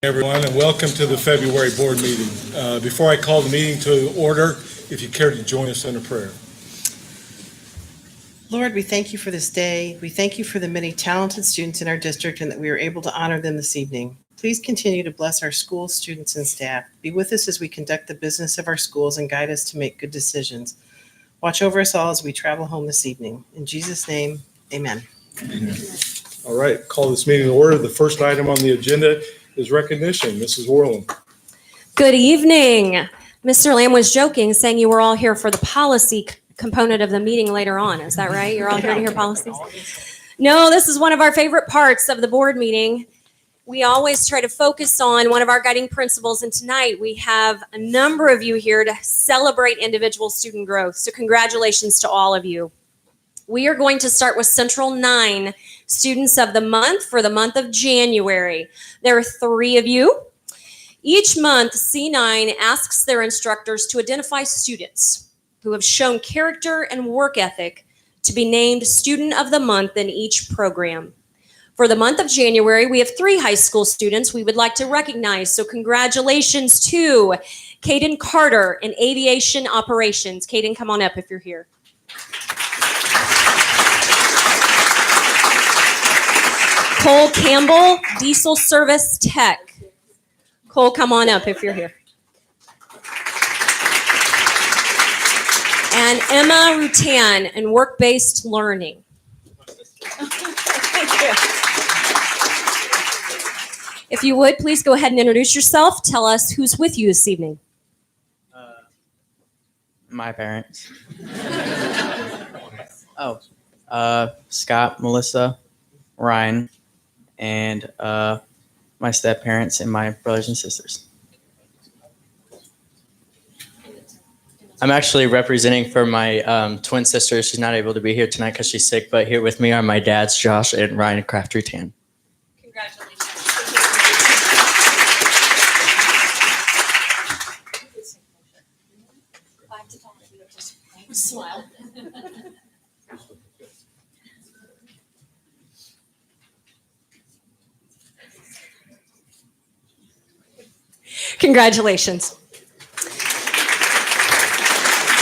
Everyone, and welcome to the February board meeting. Before I call the meeting to order, if you care to join us in a prayer. Lord, we thank you for this day. We thank you for the many talented students in our district and that we are able to honor them this evening. Please continue to bless our schools, students, and staff. Be with us as we conduct the business of our schools and guide us to make good decisions. Watch over us all as we travel home this evening. In Jesus' name, amen. All right, call this meeting to order. The first item on the agenda is recognition. Mrs. Worland. Good evening. Mr. Lamb was joking, saying you were all here for the policy component of the meeting later on. Is that right? You're all here to hear policies? No, this is one of our favorite parts of the board meeting. We always try to focus on one of our guiding principles, and tonight we have a number of you here to celebrate individual student growth. So congratulations to all of you. We are going to start with Central 9 Students of the Month for the month of January. There are 3 of you. Each month, C9 asks their instructors to identify students who have shown character and work ethic to be named Student of the Month in each program. For the month of January, we have 3 high school students we would like to recognize. So congratulations to Caden Carter in Aviation Operations. Caden, come on up if you're here. Cole Campbell, Diesel Service Tech. Cole, come on up if you're here. And Emma Rutan in Work-Based Learning. Thank you. If you would, please go ahead and introduce yourself. Tell us who's with you this evening. My parents. Scott, Melissa, Ryan, and my step-parents and my brothers and sisters. I'm actually representing for my twin sister. She's not able to be here tonight because she's sick, but here with me are my dads, Josh and Ryan Craft-Rutan. Congratulations. Smile. Congratulations.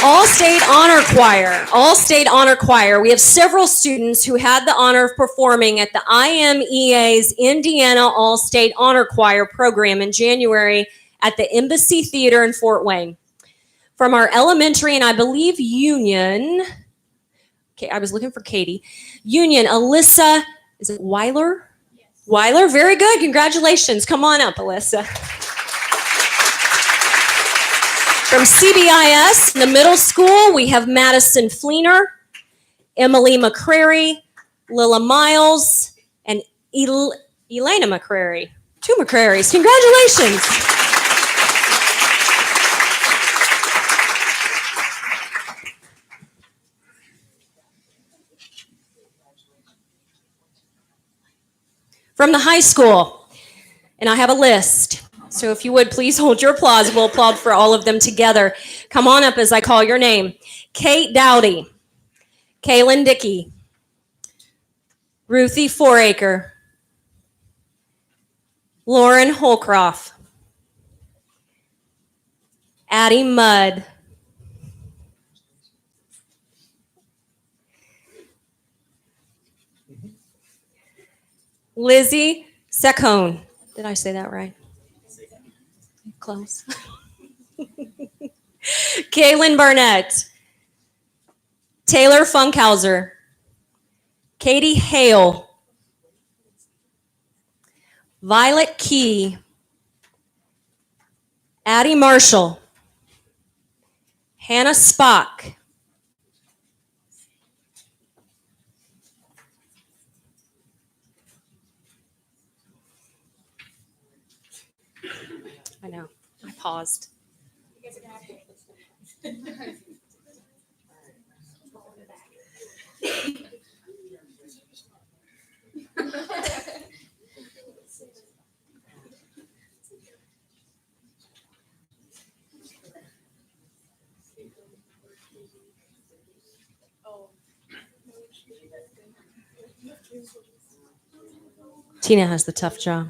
Allstate Honor Choir. Allstate Honor Choir. We have several students who had the honor of performing at the IMEA's Indiana Allstate Honor Choir program in January at the Embassy Theater in Fort Wayne. From our elementary and I believe Union, okay, I was looking for Katie. Union, Alyssa, is it Weiler? Yes. Weiler, very good. Congratulations. Come on up, Alyssa. From CBIS, in the middle school, we have Madison Fleener, Emily McCrary, Lila Miles, and Elena McCrary. 2 McCrarys. Congratulations. From the high school, and I have a list. So if you would, please hold your applause. We'll applaud for all of them together. Come on up as I call your name. Kate Dowdy, Kaylin Dickey, Ruthie Foraker, Lauren Holcroft, Addie Mudd, Lizzie Secone. Did I say that right? Close. Kaylin Barnett, Taylor Funkhauser, Katie Hale, Violet Key, Addie Marshall, Hannah Spock, I know, I paused. Tina has the tough job.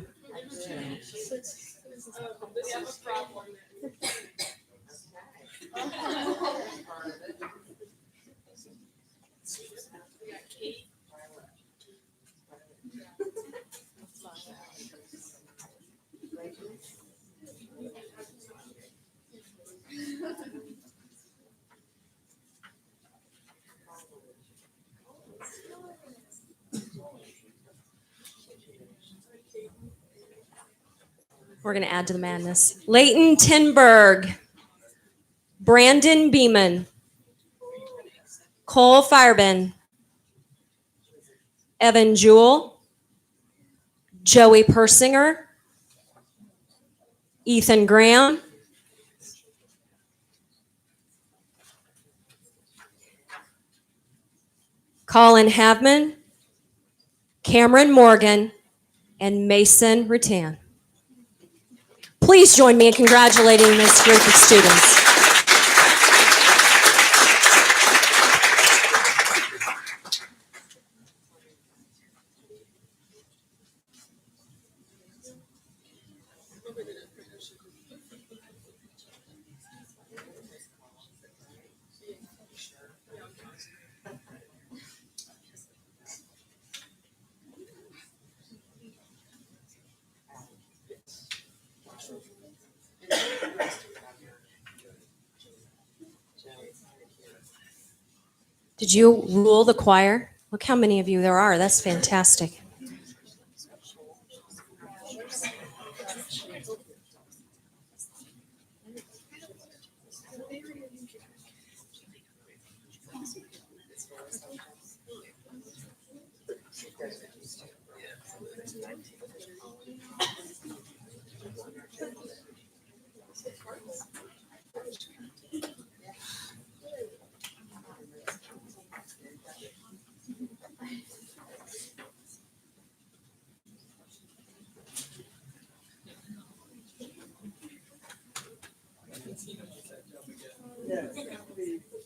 We're going to add to the madness. Leighton Tinberg, Brandon Beeman, Cole Fireban, Evan Jewell, Joey Persinger, Ethan Graham, Colin Havman, Cameron Morgan, and Mason Rattan. Please join me in congratulating this group of students. Did you rule the choir? Look how many of you there are. That's fantastic.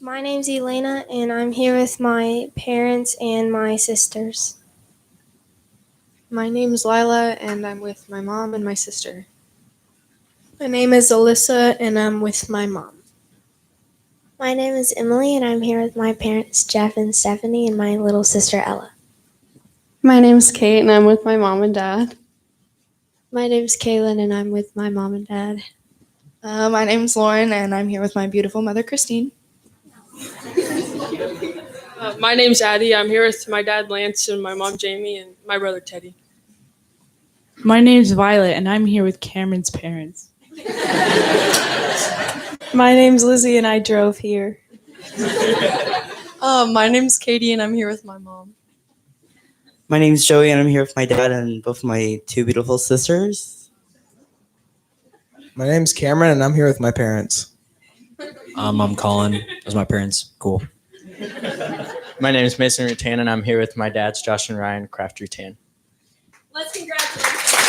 My name's Elena, and I'm here with my parents and my sisters. My name is Lila, and I'm with my mom and my sister. My name is Alyssa, and I'm with my mom. My name is Emily, and I'm here with my parents, Jeff and Stephanie, and my little sister, Ella. My name's Kate, and I'm with my mom and dad. My name's Kaylin, and I'm with my mom and dad. My name's Lauren, and I'm here with my beautiful mother, Christine. My name's Addie. I'm here with my dad, Lance, and my mom, Jamie, and my brother, Teddy. My name's Violet, and I'm here with Cameron's parents. My name's Lizzie, and I drove here. My name's Katie, and I'm here with my mom. My name's Joey, and I'm here with my dad and both my two beautiful sisters. My name's Cameron, and I'm here with my parents. I'm Colin. Those are my parents. Cool. My name is Mason Rattan, and I'm here with my dads, Josh and Ryan, Craft Rattan. Let's congratulate them.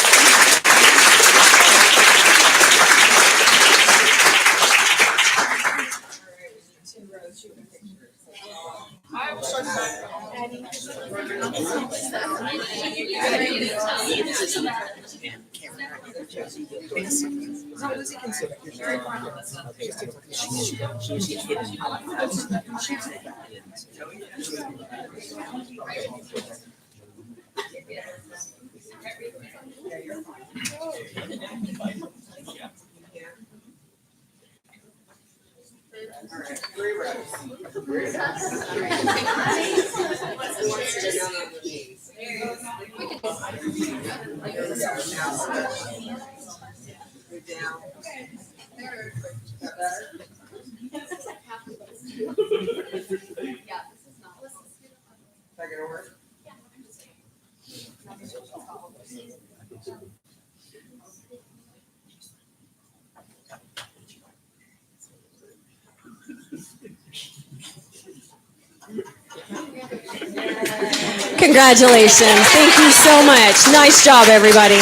Congratulations. Thank you so much. Nice job, everybody.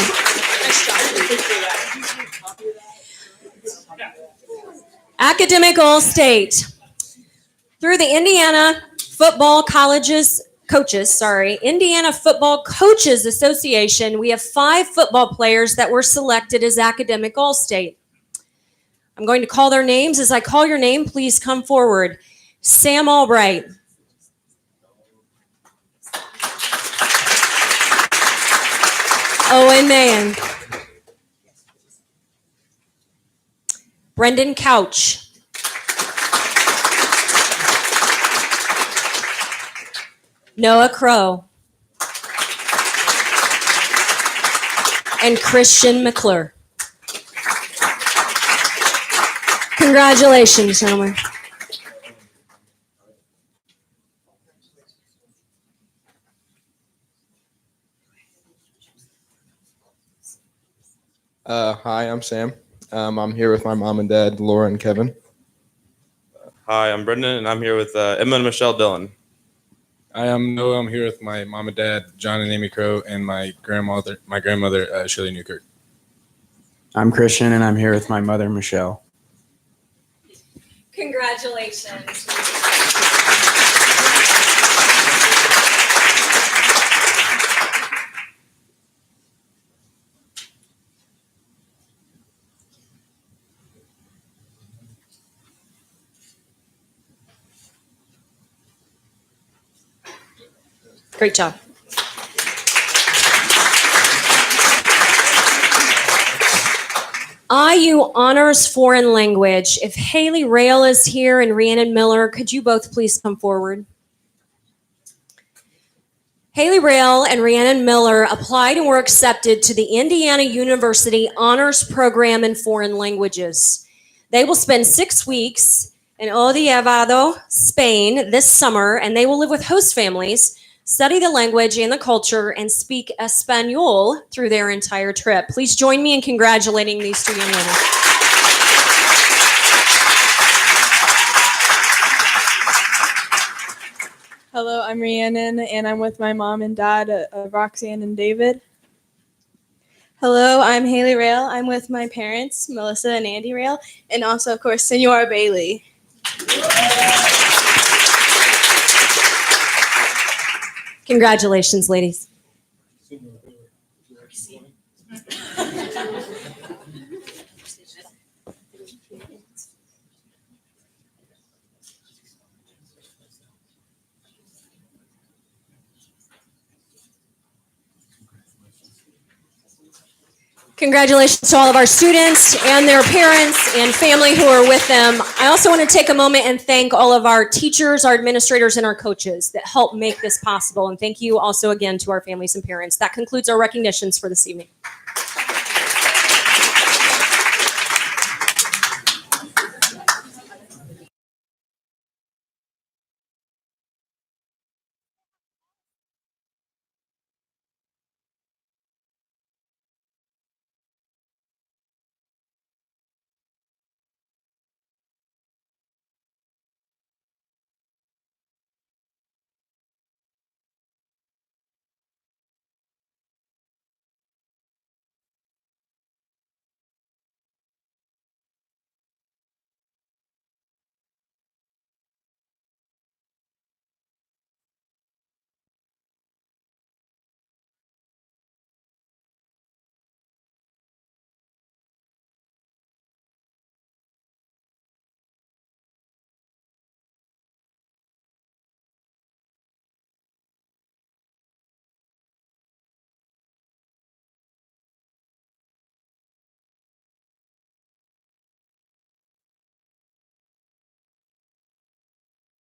Academic Allstate. Through the Indiana Football Indiana Football Coaches Association, we have 5 football players that were selected as Academic Allstate. I'm going to call their names. As I call your name, please come forward. Sam Albright. Owen Mahan. Brendan Couch. Noah Crow. And Christian McClure. Congratulations, gentlemen. Hi, I'm Sam. I'm here with my mom and dad, Laura and Kevin. Hi, I'm Brendan, and I'm here with Emma and Michelle Dillon. Hi, I'm Noah. I'm here with my mom and dad, John and Amy Crow, and my grandmother, Shirley Newkirk. I'm Christian, and I'm here with my mother, Michelle. Congratulations. Great job. IU Honors Foreign Language. If Haley Rail is here and Rhiannon Miller, could you both please come forward? Haley Rail and Rhiannon Miller applied and were accepted to the Indiana University Honors Program in Foreign Languages. They will spend 6 weeks in Oviedo, Spain this summer, and they will live with host families, study the language and the culture, and speak Espanol through their entire trip. Please join me in congratulating these two young women. Hello, I'm Rhiannon, and I'm with my mom and dad, Roxanne and David. Hello, I'm Haley Rail. I'm with my parents, Melissa and Andy Rail, and also, of course, Senora Bailey. Congratulations, ladies. Congratulations to all of our students and their parents and family who are with them. I also want to take a moment and thank all of our teachers, our administrators, and our coaches that help make this possible. And thank you also again to our families and parents. That concludes our recognitions for this evening.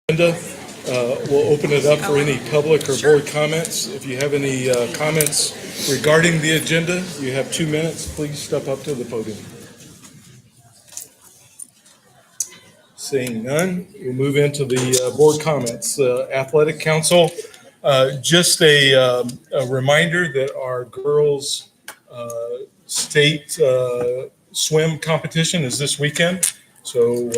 Agenda. We'll open it up for any public or board comments. If you have any comments regarding the agenda, you have 2 minutes. Please step up to the podium. Seeing none, we'll move into the board comments. Athletic Council, just a reminder that our girls' state swim competition is this weekend. So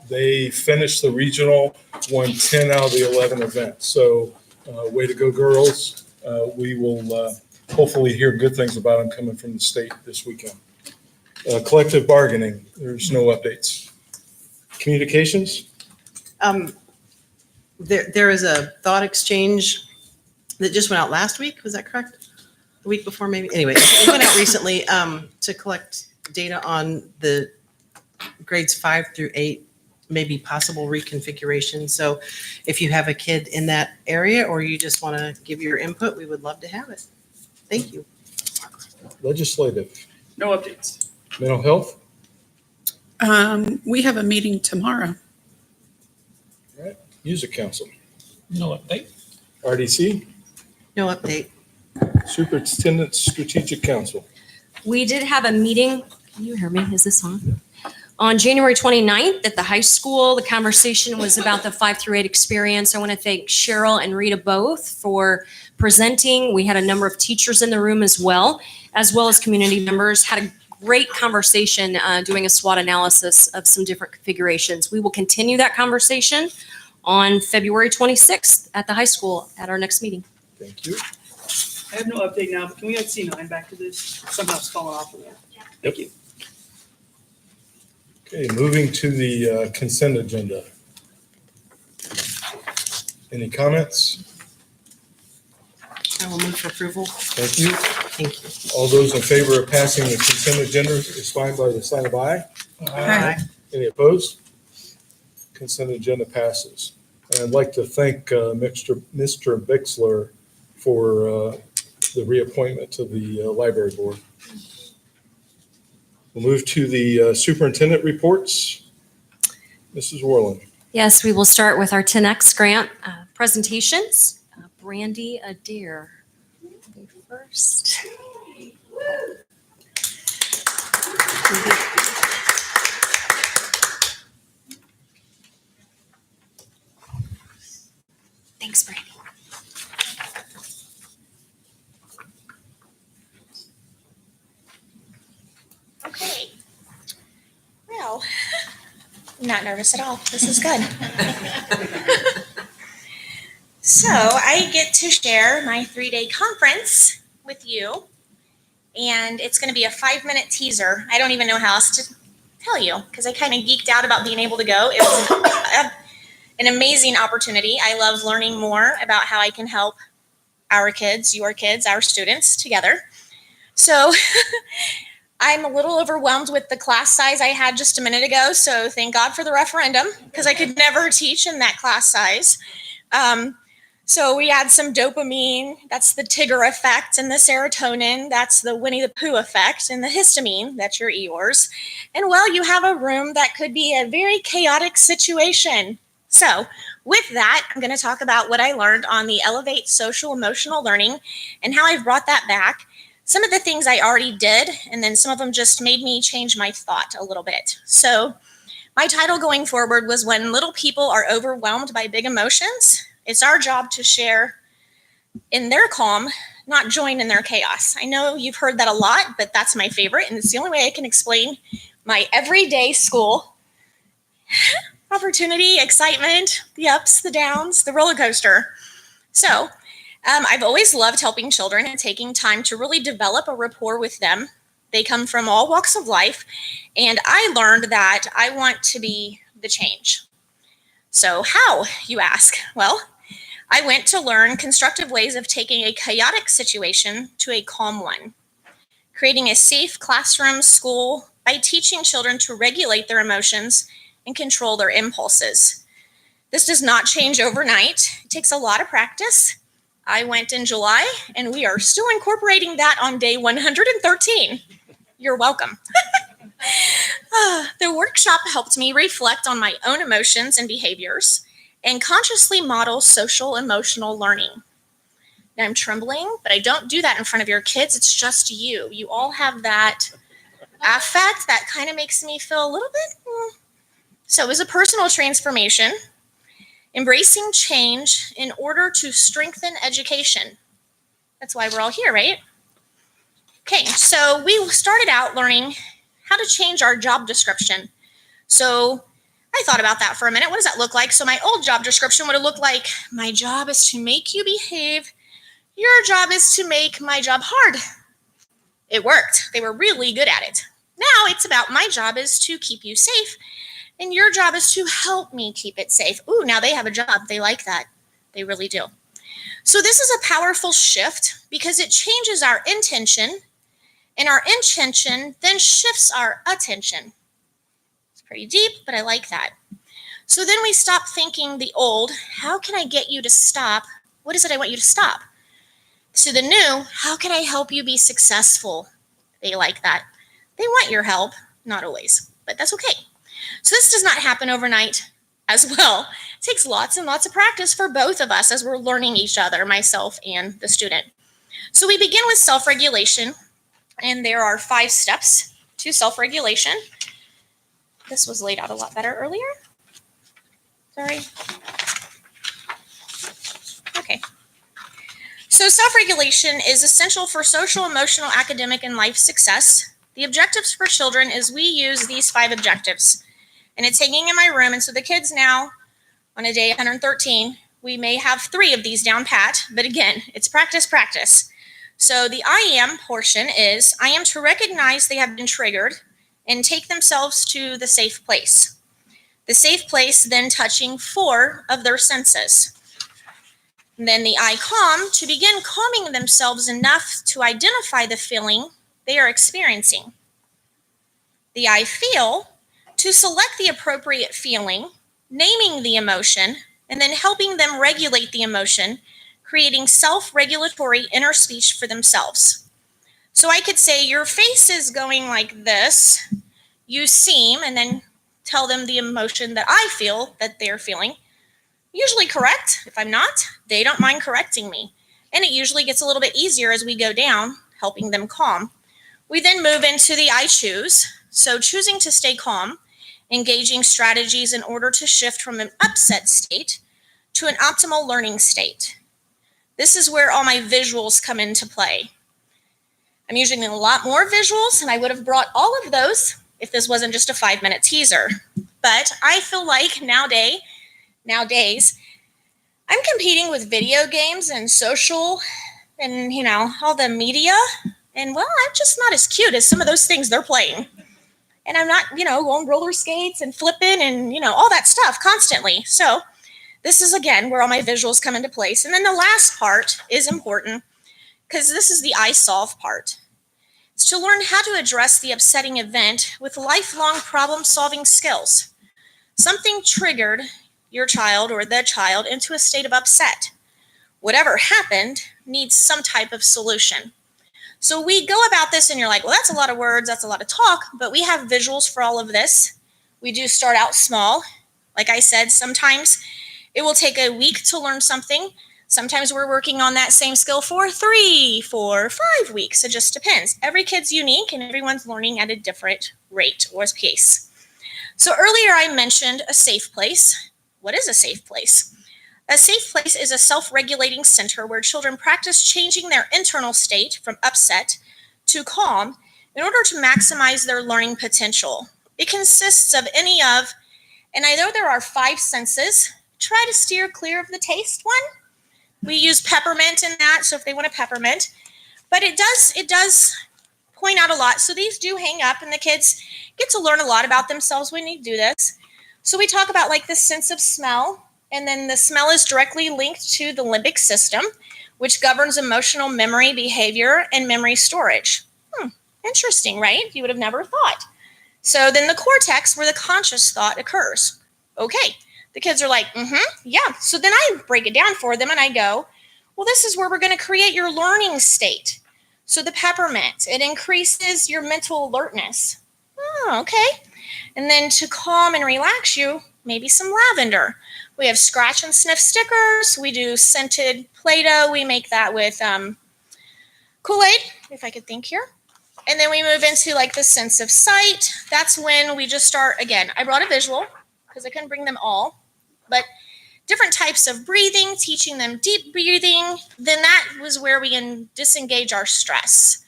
they finished the regional, won 10 out of the 11 events. So way to go, girls. We will hopefully hear good things about them coming from the state this weekend. Collective bargaining, there's no updates. Communications? There is a thought exchange that just went out last week. Was that correct? The week before, maybe? Anyway, it went out recently to collect data on the grades 5 through 8, maybe possible reconfiguration. So if you have a kid in that area or you just want to give your input, we would love to have it. Thank you. Legislative? No updates. Mental health? We have a meeting tomorrow. All right. Music Council? No update. RDC? No update. Superintendent Strategic Council? We did have a meeting. Can you hear me? Is this on? On January 29th at the high school, the conversation was about the 5 through 8 experience. I want to thank Cheryl and Rita both for presenting. We had a number of teachers in the room as well as community members. Had a great conversation doing a SWOT analysis of some different configurations. We will continue that conversation on February 26th at the high school at our next meeting. Thank you. I have no update now, but can we add C9 back to this? Somehow it's fallen off of there. Thank you. Okay, moving to the consent agenda. Any comments? I will move for approval. Thank you. Thank you. All those in favor of passing the consent agenda is fine by the sign of aye. Aye. Any opposed? Consent agenda passes. And I'd like to thank Mr. Bixler for the reappointment to the library board. We'll move to the superintendent reports. Mrs. Worland. Yes, we will start with our 10X grant presentations. Brandy Adair will be first. Thanks, Brandy. Okay. Well, I'm not nervous at all. This is good. So I get to share my 3-day conference with you, and it's going to be a 5-minute teaser. I don't even know how else to tell you because I kind of geeked out about being able to go. It was an amazing opportunity. I love learning more about how I can help our kids, your kids, our students together. So I'm a little overwhelmed with the class size I had just a minute ago, so thank God for the referendum because I could never teach in that class size. So we had some dopamine, that's the Tigger effect, and the serotonin, that's the Winnie the Pooh effect, and the histamine, that's your Eeyores. And well, you have a room that could be a very chaotic situation. So with that, I'm going to talk about what I learned on the Elevate Social Emotional Learning and how I've brought that back. Some of the things I already did, and then some of them just made me change my thought a little bit. So my title going forward was When Little People Are Overwhelmed by Big Emotions, it's our job to share in their calm, not join in their chaos. I know you've heard that a lot, but that's my favorite, and it's the only way I can explain my everyday school opportunity, excitement, the ups, the downs, the roller coaster. So I've always loved helping children and taking time to really develop a rapport with them. They come from all walks of life, and I learned that I want to be the change. So how, you ask? Well, I went to learn constructive ways of taking a chaotic situation to a calm one, creating a safe classroom, school, by teaching children to regulate their emotions and control their impulses. This does not change overnight. It takes a lot of practice. I went in July, and we are still incorporating that on day 113. You're welcome. The workshop helped me reflect on my own emotions and behaviors and consciously model social emotional learning. Now I'm trembling, but I don't do that in front of your kids. It's just you. You all have that affect that kind of makes me feel a little bit. So it was a personal transformation, embracing change in order to strengthen education. That's why we're all here, right? Okay, so we started out learning how to change our job description. So I thought about that for a minute. What does that look like? So my old job description would have looked like, my job is to make you behave. Your job is to make my job hard. It worked. They were really good at it. Now it's about my job is to keep you safe, and your job is to help me keep it safe. Ooh, now they have a job. They like that. They really do. So this is a powerful shift because it changes our intention, and our intention then shifts our attention. It's pretty deep, but I like that. So then we stop thinking the old, how can I get you to stop? What is it I want you to stop? To the new, how can I help you be successful? They like that. They want your help, not always, but that's okay. So this does not happen overnight as well. It takes lots and lots of practice for both of us as we're learning each other, myself and the student. So we begin with self-regulation, and there are 5 steps to self-regulation. This was laid out a lot better earlier. Sorry. Okay. So self-regulation is essential for social, emotional, academic, and life success. The objectives for children is we use these 5 objectives. And it's hanging in my room. And so the kids now, on a day 113, we may have 3 of these down pat. But again, it's practice, practice. So the I am portion is, I am to recognize they have been triggered and take themselves to the safe place. The safe place then touching 4 of their senses. And then the I calm, to begin calming themselves enough to identify the feeling they are experiencing. The I feel, to select the appropriate feeling, naming the emotion, and then helping them regulate the emotion, creating self-regulatory inner speech for themselves. So I could say, your face is going like this, you seem, and then tell them the emotion that I feel that they're feeling. Usually correct. If I'm not, they don't mind correcting me. And it usually gets a little bit easier as we go down, helping them calm. We then move into the I choose. So choosing to stay calm, engaging strategies in order to shift from an upset state to an optimal learning state. This is where all my visuals come into play. I'm using a lot more visuals, and I would have brought all of those if this wasn't just a 5-minute teaser. But I feel like nowadays, I'm competing with video games and social and, all the media. And, well, I'm just not as cute as some of those things they're playing. And I'm not, on roller skates and flipping and, all that stuff constantly. So this is, again, where all my visuals come into place. And then the last part is important because this is the I solve part. It's to learn how to address the upsetting event with lifelong problem-solving skills. Something triggered your child or the child into a state of upset. Whatever happened needs some type of solution. So we go about this and you're like, well, that's a lot of words, that's a lot of talk, but we have visuals for all of this. We do start out small. Like I said, sometimes it will take a week to learn something. Sometimes we're working on that same skill for 3, 4, 5 weeks. It just depends. Every kid's unique and everyone's learning at a different rate or pace. So earlier I mentioned a safe place. What is a safe place? A safe place is a self-regulating center where children practice changing their internal state from upset to calm in order to maximize their learning potential. It consists of and I know there are 5 senses. Try to steer clear of the taste one. We use peppermint in that, so if they want a peppermint. But it does point out a lot. So these do hang up, and the kids get to learn a lot about themselves when you do this. So we talk about like the sense of smell, and then the smell is directly linked to the limbic system, which governs emotional memory, behavior, and memory storage. Interesting, right? You would have never thought. So then the cortex, where the conscious thought occurs. Okay, the kids are like, yeah. So then I break it down for them and I go, well, this is where we're going to create your learning state. So the peppermint, it increases your mental alertness. Oh, okay. And then to calm and relax you, maybe some lavender. We have scratch and sniff stickers. We do scented Play-Doh. We make that with Kool-Aid, if I could think here. And then we move into like the sense of sight. That's when we just start, again, I brought a visual because I couldn't bring them all, but different types of breathing, teaching them deep breathing. Then that was where we can disengage our stress.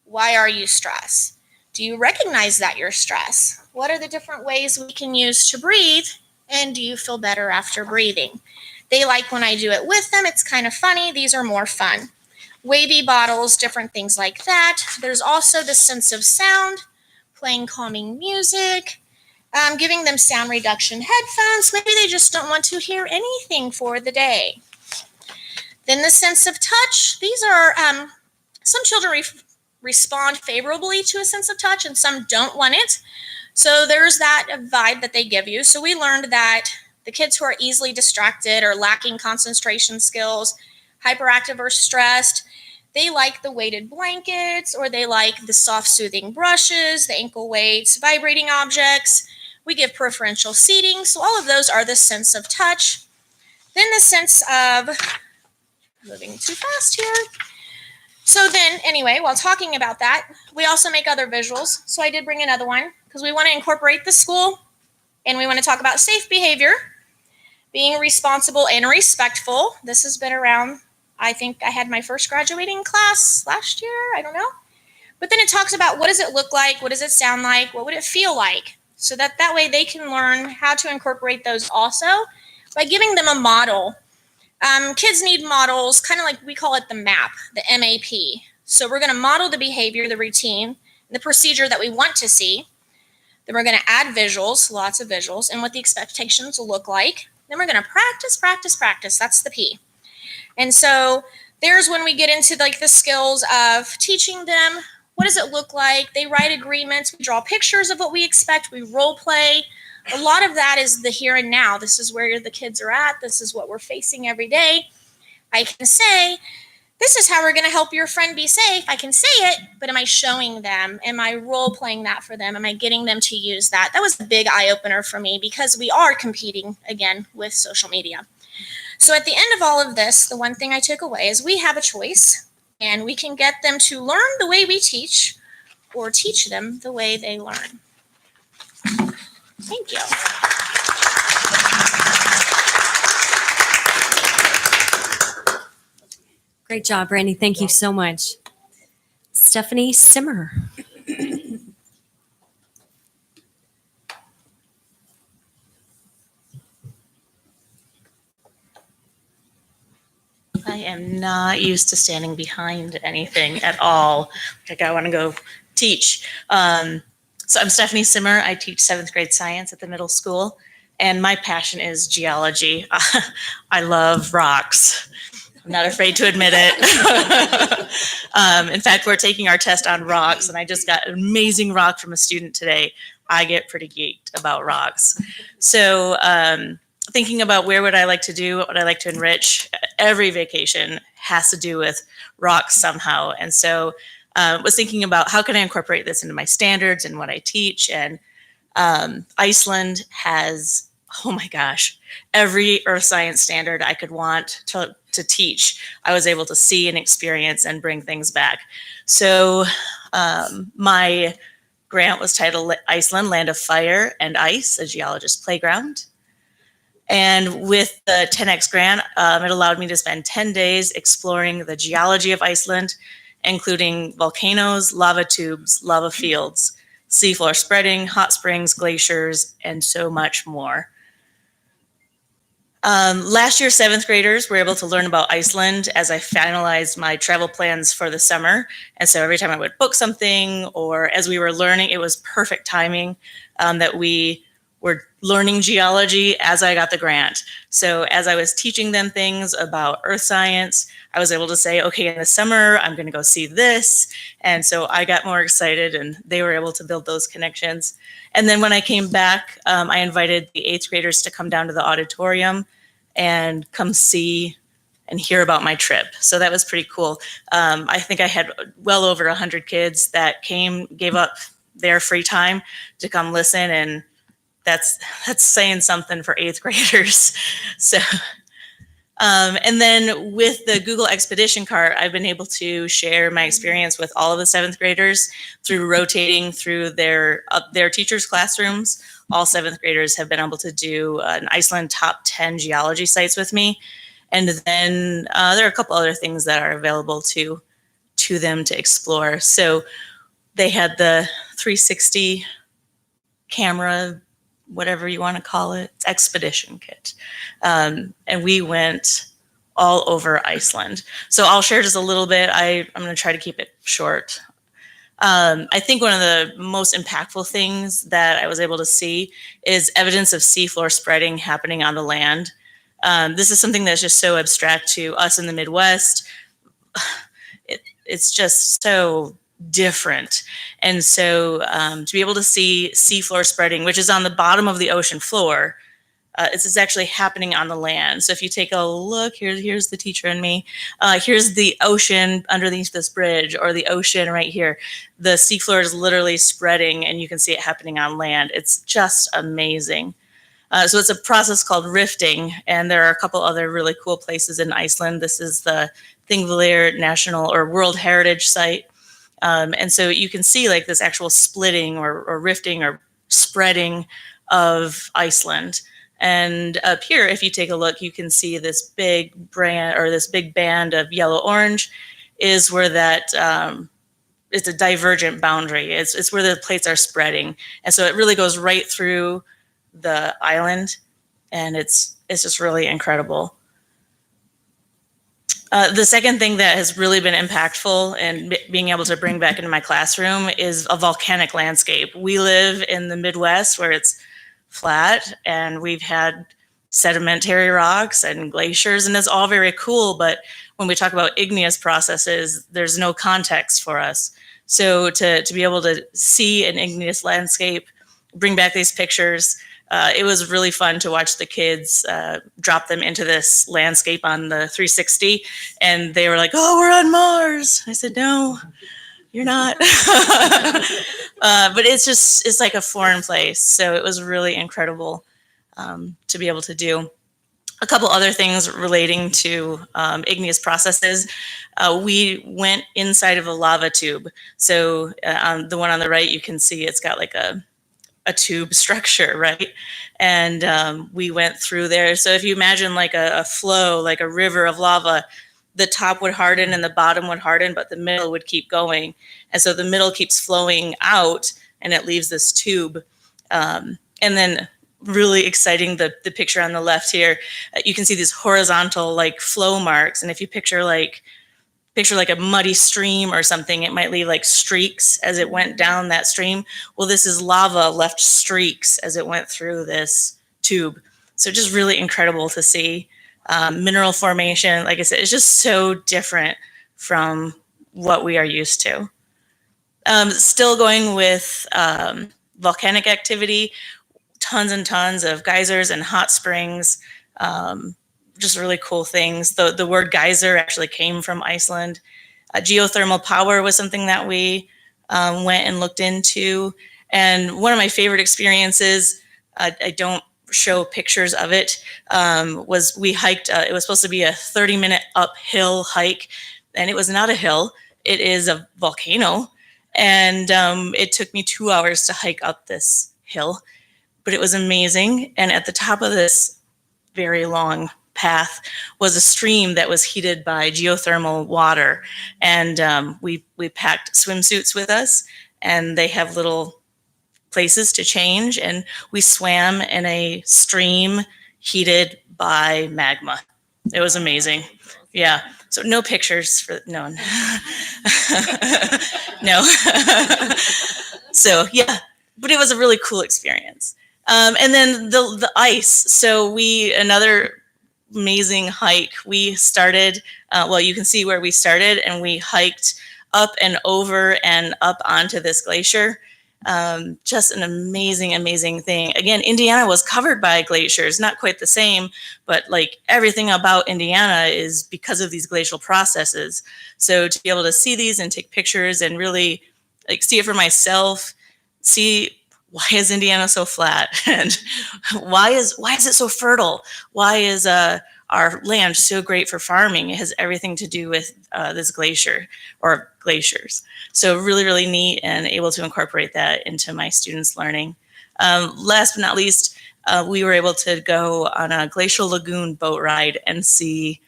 Why are you stressed? Do you recognize that you're stressed? What are the different ways we can use to breathe? And do you feel better after breathing? They like when I do it with them. It's kind of funny. These are more fun. Wavy bottles, different things like that. There's also the sense of sound, playing calming music, giving them sound reduction headphones. Maybe they just don't want to hear anything for the day. Then the sense of touch. These are, some children respond favorably to a sense of touch and some don't want it. So there's that vibe that they give you. So we learned that the kids who are easily distracted or lacking concentration skills, hyperactive or stressed, they like the weighted blankets, or they like the soft soothing brushes, the ankle weights, vibrating objects. We give preferential seating. So all of those are the sense of touch. Then the sense of, moving too fast here. So then, anyway, while talking about that, we also make other visuals. So I did bring another one, because we want to incorporate the school and we want to talk about safe behavior, being responsible and respectful. This has been around, I think I had my first graduating class last year, I don't know. But then it talks about what does it look like, what does it sound like, what would it feel like, so that way they can learn how to incorporate those also by giving them a model. Kids need models, kind of like we call it the MAP, the MAP. So we're going to model the behavior, the routine, the procedure that we want to see. Then we're going to add visuals, lots of visuals, and what the expectations will look like. Then we're going to practice, practice, practice. That's the P. And so there's when we get into like the skills of teaching them. What does it look like? They write agreements. We draw pictures of what we expect. We role play. A lot of that is the here and now. This is where the kids are at. This is what we're facing every day. I can say, this is how we're going to help your friend be safe. I can say it, but am I showing them? Am I role playing that for them? Am I getting them to use that? That was a big eye opener for me because we are competing again with social media. So at the end of all of this, the one thing I took away is we have a choice and we can get them to learn the way we teach or teach them the way they learn. Thank you. Great job, Brandy. Thank you so much. Stephanie Simmer. I am not used to standing behind anything at all. Like I want to go teach. So I'm Stephanie Simmer. I teach 7th grade science at the middle school, and my passion is geology. I love rocks. I'm not afraid to admit it. In fact, we're taking our test on rocks, and I just got an amazing rock from a student today. I get pretty geeked about rocks. So thinking about where would I like to do, what would I like to enrich, every vacation has to do with rocks somehow. And so was thinking about how can I incorporate this into my standards and what I teach. And Iceland has, oh my gosh, every earth science standard I could want to teach. I was able to see and experience and bring things back. So my grant was titled Iceland, Land of Fire and Ice, a Geologist Playground. And with the 10X grant, it allowed me to spend 10 days exploring the geology of Iceland, including volcanoes, lava tubes, lava fields, seafloor spreading, hot springs, glaciers, and so much more. Last year, 7th graders were able to learn about Iceland as I finalized my travel plans for the summer. And so every time I would book something or as we were learning, it was perfect timing that we were learning geology as I got the grant. So as I was teaching them things about earth science, I was able to say, okay, in the summer, I'm going to go see this. And so I got more excited and they were able to build those connections. And then when I came back, I invited the 8th graders to come down to the auditorium and come see and hear about my trip. So that was pretty cool. I think I had well over 100 kids that came, gave up their free time to come listen, and that's saying something for 8th graders. So, and then with the Google Expedition Cart, I've been able to share my experience with all of the 7th graders through rotating through their teachers' classrooms. All 7th graders have been able to do an Iceland top 10 geology sites with me. And then there are a couple other things that are available to them to explore. So they had the 360 camera, whatever you want to call it, expedition kit. And we went all over Iceland. So I'll share just a little bit. I'm going to try to keep it short. I think one of the most impactful things that I was able to see is evidence of seafloor spreading happening on the land. This is something that's just so abstract to us in the Midwest. It's just so different. And so to be able to see seafloor spreading, which is on the bottom of the ocean floor, it's actually happening on the land. So if you take a look, here's the teacher and me. Here's the ocean underneath this bridge, or the ocean right here. The seafloor is literally spreading and you can see it happening on land. It's just amazing. So it's a process called rifting, and there are a couple other really cool places in Iceland. This is the Thingvellir National or World Heritage Site. And so you can see like this actual splitting or rifting or spreading of Iceland. And up here, if you take a look, you can see this big band of yellow-orange is where that it's a divergent boundary. It's where the plates are spreading. And so it really goes right through the island, and it's just really incredible. The second thing that has really been impactful and being able to bring back into my classroom is a volcanic landscape. We live in the Midwest where it's flat, and we've had sedimentary rocks and glaciers, and it's all very cool. But when we talk about igneous processes, there's no context for us. So to be able to see an igneous landscape, bring back these pictures, it was really fun to watch the kids drop them into this landscape on the 360, and they were like, "Oh, we're on Mars." I said, "No, you're not." But it's like a foreign place. So it was really incredible to be able to do. A couple other things relating to igneous processes. We went inside of a lava tube. So on the one on the right, you can see it's got like a tube structure, right? And we went through there. So if you imagine like a flow, like a river of lava, the top would harden and the bottom would harden, but the middle would keep going. And so the middle keeps flowing out and it leaves this tube. And then really exciting, the picture on the left here, you can see these horizontal like flow marks. And if you picture like a muddy stream or something, it might leave like streaks as it went down that stream. Well, this is lava left streaks as it went through this tube. So just really incredible to see. Mineral formation, like I said, it's just so different from what we are used to. Still going with volcanic activity, tons and tons of geysers and hot springs, just really cool things. The word geyser actually came from Iceland. Geothermal power was something that we went and looked into. And one of my favorite experiences, I don't show pictures of it, was we hiked, it was supposed to be a 30-minute uphill hike, and it was not a hill, it is a volcano. And it took me 2 hours to hike up this hill, but it was amazing. And at the top of this very long path was a stream that was heated by geothermal water. And we packed swimsuits with us, and they have little places to change. And we swam in a stream heated by magma. It was amazing. Yeah. So no pictures for, no. No. So yeah, but it was a really cool experience. And then the ice. So another amazing hike. We started, well, you can see where we started, and we hiked up and over and up onto this glacier. Just an amazing, amazing thing. Again, Indiana was covered by glaciers, not quite the same, but like everything about Indiana is because of these glacial processes. So to be able to see these and take pictures and really like see it for myself, see why is Indiana so flat, and why is it so fertile? Why is our land so great for farming? It has everything to do with this glacier or glaciers. So really, really neat, and able to incorporate that into my students' learning. Last but not least, we were able to go on a glacial lagoon boat ride and see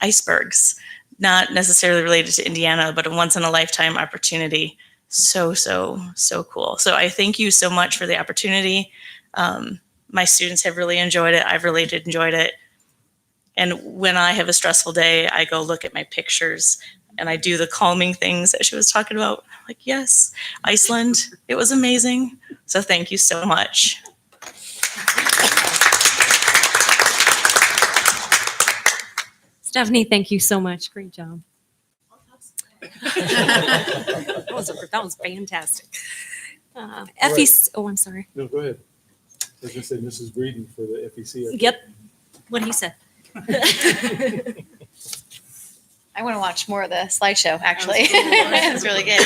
icebergs, not necessarily related to Indiana, but a once in a lifetime opportunity. So cool. So I thank you so much for the opportunity. My students have really enjoyed it. I've really enjoyed it. And when I have a stressful day, I go look at my pictures and I do the calming things that she was talking about. I'm like, yes, Iceland, it was amazing. So thank you so much. Stephanie, thank you so much. Great job. That was fantastic. FEC, oh, I'm sorry. No, go ahead. I was going to say Mrs. Breeden for the FEC. Yep. What he said. I want to watch more of the slideshow, actually. It's really good.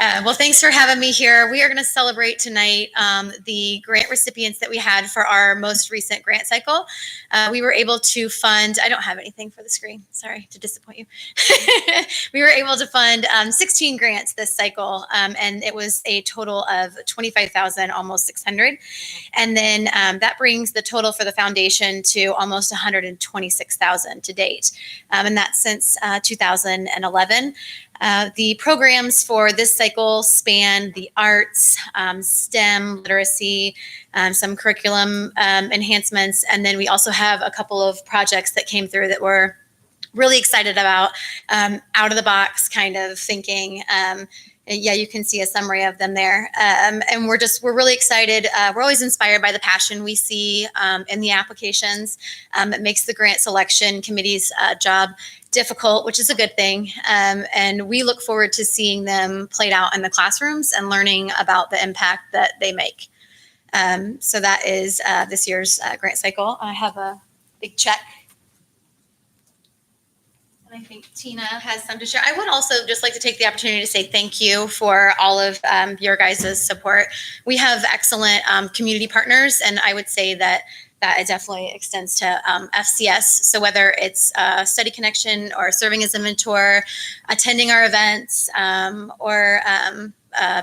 Well, thanks for having me here. We are going to celebrate tonight the grant recipients that we had for our most recent grant cycle. We were able to fund, I don't have anything for the screen, sorry to disappoint you. We were able to fund 16 grants this cycle, and it was a total of 25,000, almost 600. And then that brings the total for the foundation to almost 126,000 to date. And that's since 2011. The programs for this cycle span the arts, STEM, literacy, some curriculum enhancements, and then we also have a couple of projects that came through that we're really excited about, out of the box kind of thinking. Yeah, you can see a summary of them there. And we're really excited. We're always inspired by the passion we see in the applications. It makes the grant selection committee's job difficult, which is a good thing. And we look forward to seeing them played out in the classrooms and learning about the impact that they make. So that is this year's grant cycle. I have a big check. I think Tina has some to share. I would also just like to take the opportunity to say thank you for all of your guys' support. We have excellent community partners, and I would say that it definitely extends to FCS. So whether it's Study Connection or serving as a mentor, attending our events, or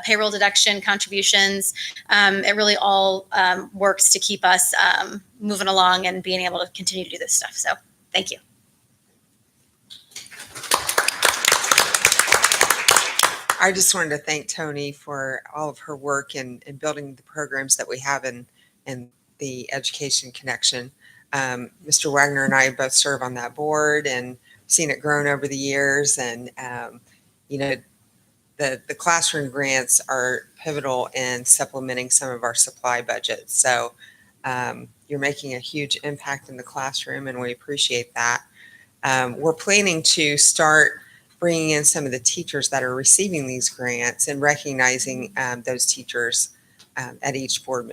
payroll deduction contributions, it really all works to keep us moving along and being able to continue to do this stuff. So thank you. I just wanted to thank Tony for all of her work in building the programs that we have in the Education Connection. Mr. Wagner and I both serve on that board and seen it grown over the years. And, you know, the classroom grants are pivotal in supplementing some of our supply budgets. So you're making a huge impact in the classroom, and we appreciate that. We're planning to start bringing in some of the teachers that are receiving these grants and recognizing those teachers at each board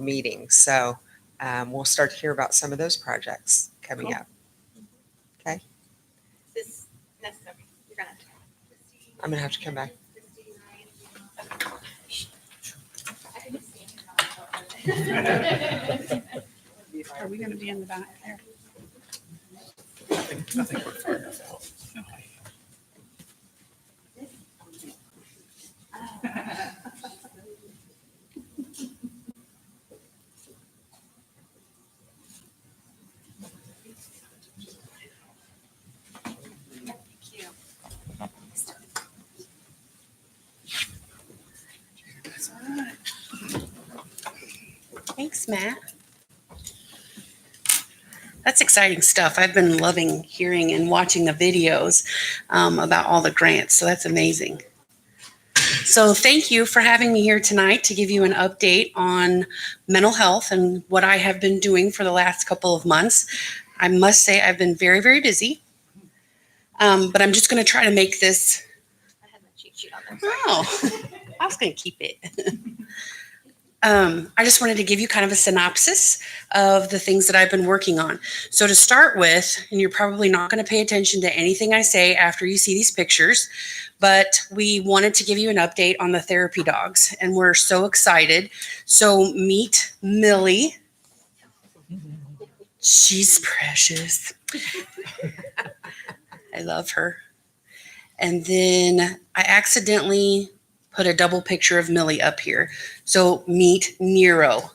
meeting. So we'll start to hear about some of those projects coming up. Okay. I'm gonna have to come back. Are we going to be in the back there? I think we're far enough out. Thanks, Matt. That's exciting stuff. I've been loving hearing and watching the videos about all the grants, so that's amazing. So thank you for having me here tonight to give you an update on mental health and what I have been doing for the last couple of months. I must say I've been very, very busy, but I'm just going to try to make this. I have my cheat sheet on there. Oh, I was going to keep it. I just wanted to give you kind of a synopsis of the things that I've been working on. So to start with, and you're probably not going to pay attention to anything I say after you see these pictures, but we wanted to give you an update on the therapy dogs, and we're so excited. So meet Millie. She's precious. I love her. And then I accidentally put a double picture of Millie up here. So meet Nero.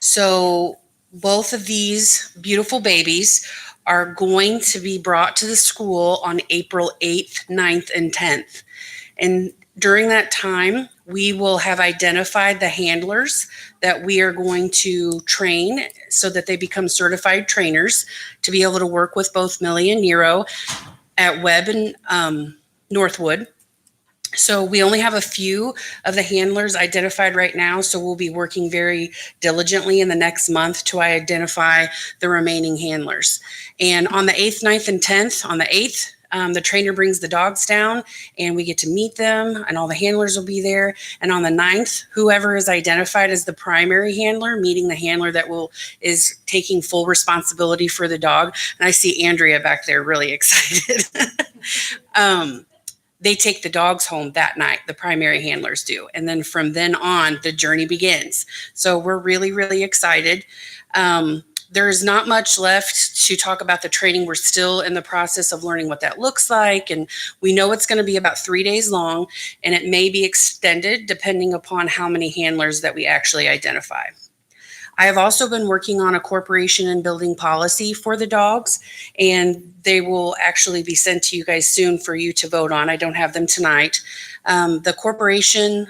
So both of these beautiful babies are going to be brought to the school on April 8th, 9th, and 10th. And during that time, we will have identified the handlers that we are going to train so that they become certified trainers to be able to work with both Millie and Nero at Webb and Northwood. So we only have a few of the handlers identified right now, so we'll be working very diligently in the next month to identify the remaining handlers. And on the 8th, 9th, and 10th, on the 8th, the trainer brings the dogs down and we get to meet them, and all the handlers will be there. And on the 9th, whoever is identified as the primary handler, meeting the handler that is taking full responsibility for the dog. And I see Andrea back there really excited. they take the dogs home that night, the primary handlers do. And then from then on, the journey begins. So we're really, really excited. There's not much left to talk about the training. We're still in the process of learning what that looks like. And we know it's going to be about 3 days long, and it may be extended depending upon how many handlers that we actually identify. I have also been working on a corporation and building policy for the dogs, and they will actually be sent to you guys soon for you to vote on. I don't have them tonight. The corporation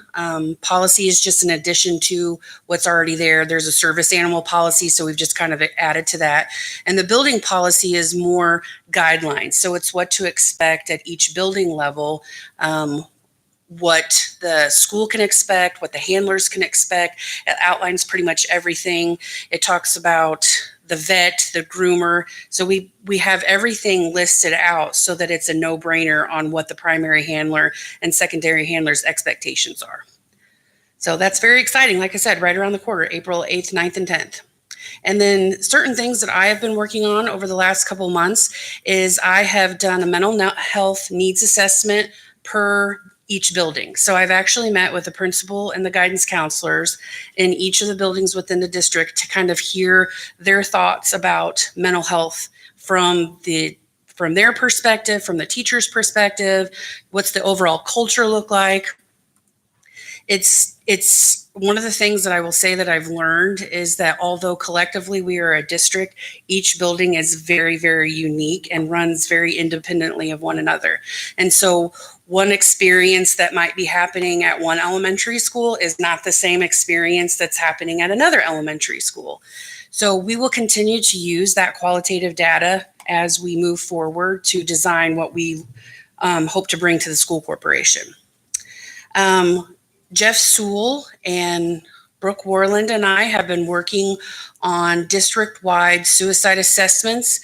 policy is just an addition to what's already there. There's a service animal policy, so we've just kind of added to that. And the building policy is more guidelines. So it's what to expect at each building level, what the school can expect, what the handlers can expect. It outlines pretty much everything. It talks about the vet, the groomer. So we have everything listed out so that it's a no-brainer on what the primary handler and secondary handlers' expectations are. So that's very exciting. Like I said, right around the corner, April 8th, 9th, and 10th. And then certain things that I have been working on over the last couple months is I have done a mental health needs assessment per each building. So I've actually met with the principal and the guidance counselors in each of the buildings within the district to kind of hear their thoughts about mental health from their perspective, from the teacher's perspective. What's the overall culture look like? It's one of the things that I will say that I've learned is that although collectively we are a district, each building is very, very unique and runs very independently of one another. And so one experience that might be happening at one elementary school is not the same experience that's happening at another elementary school. So we will continue to use that qualitative data as we move forward to design what we hope to bring to the school corporation. Jeff Sewell and Brooke Warland and I have been working on district-wide suicide assessments,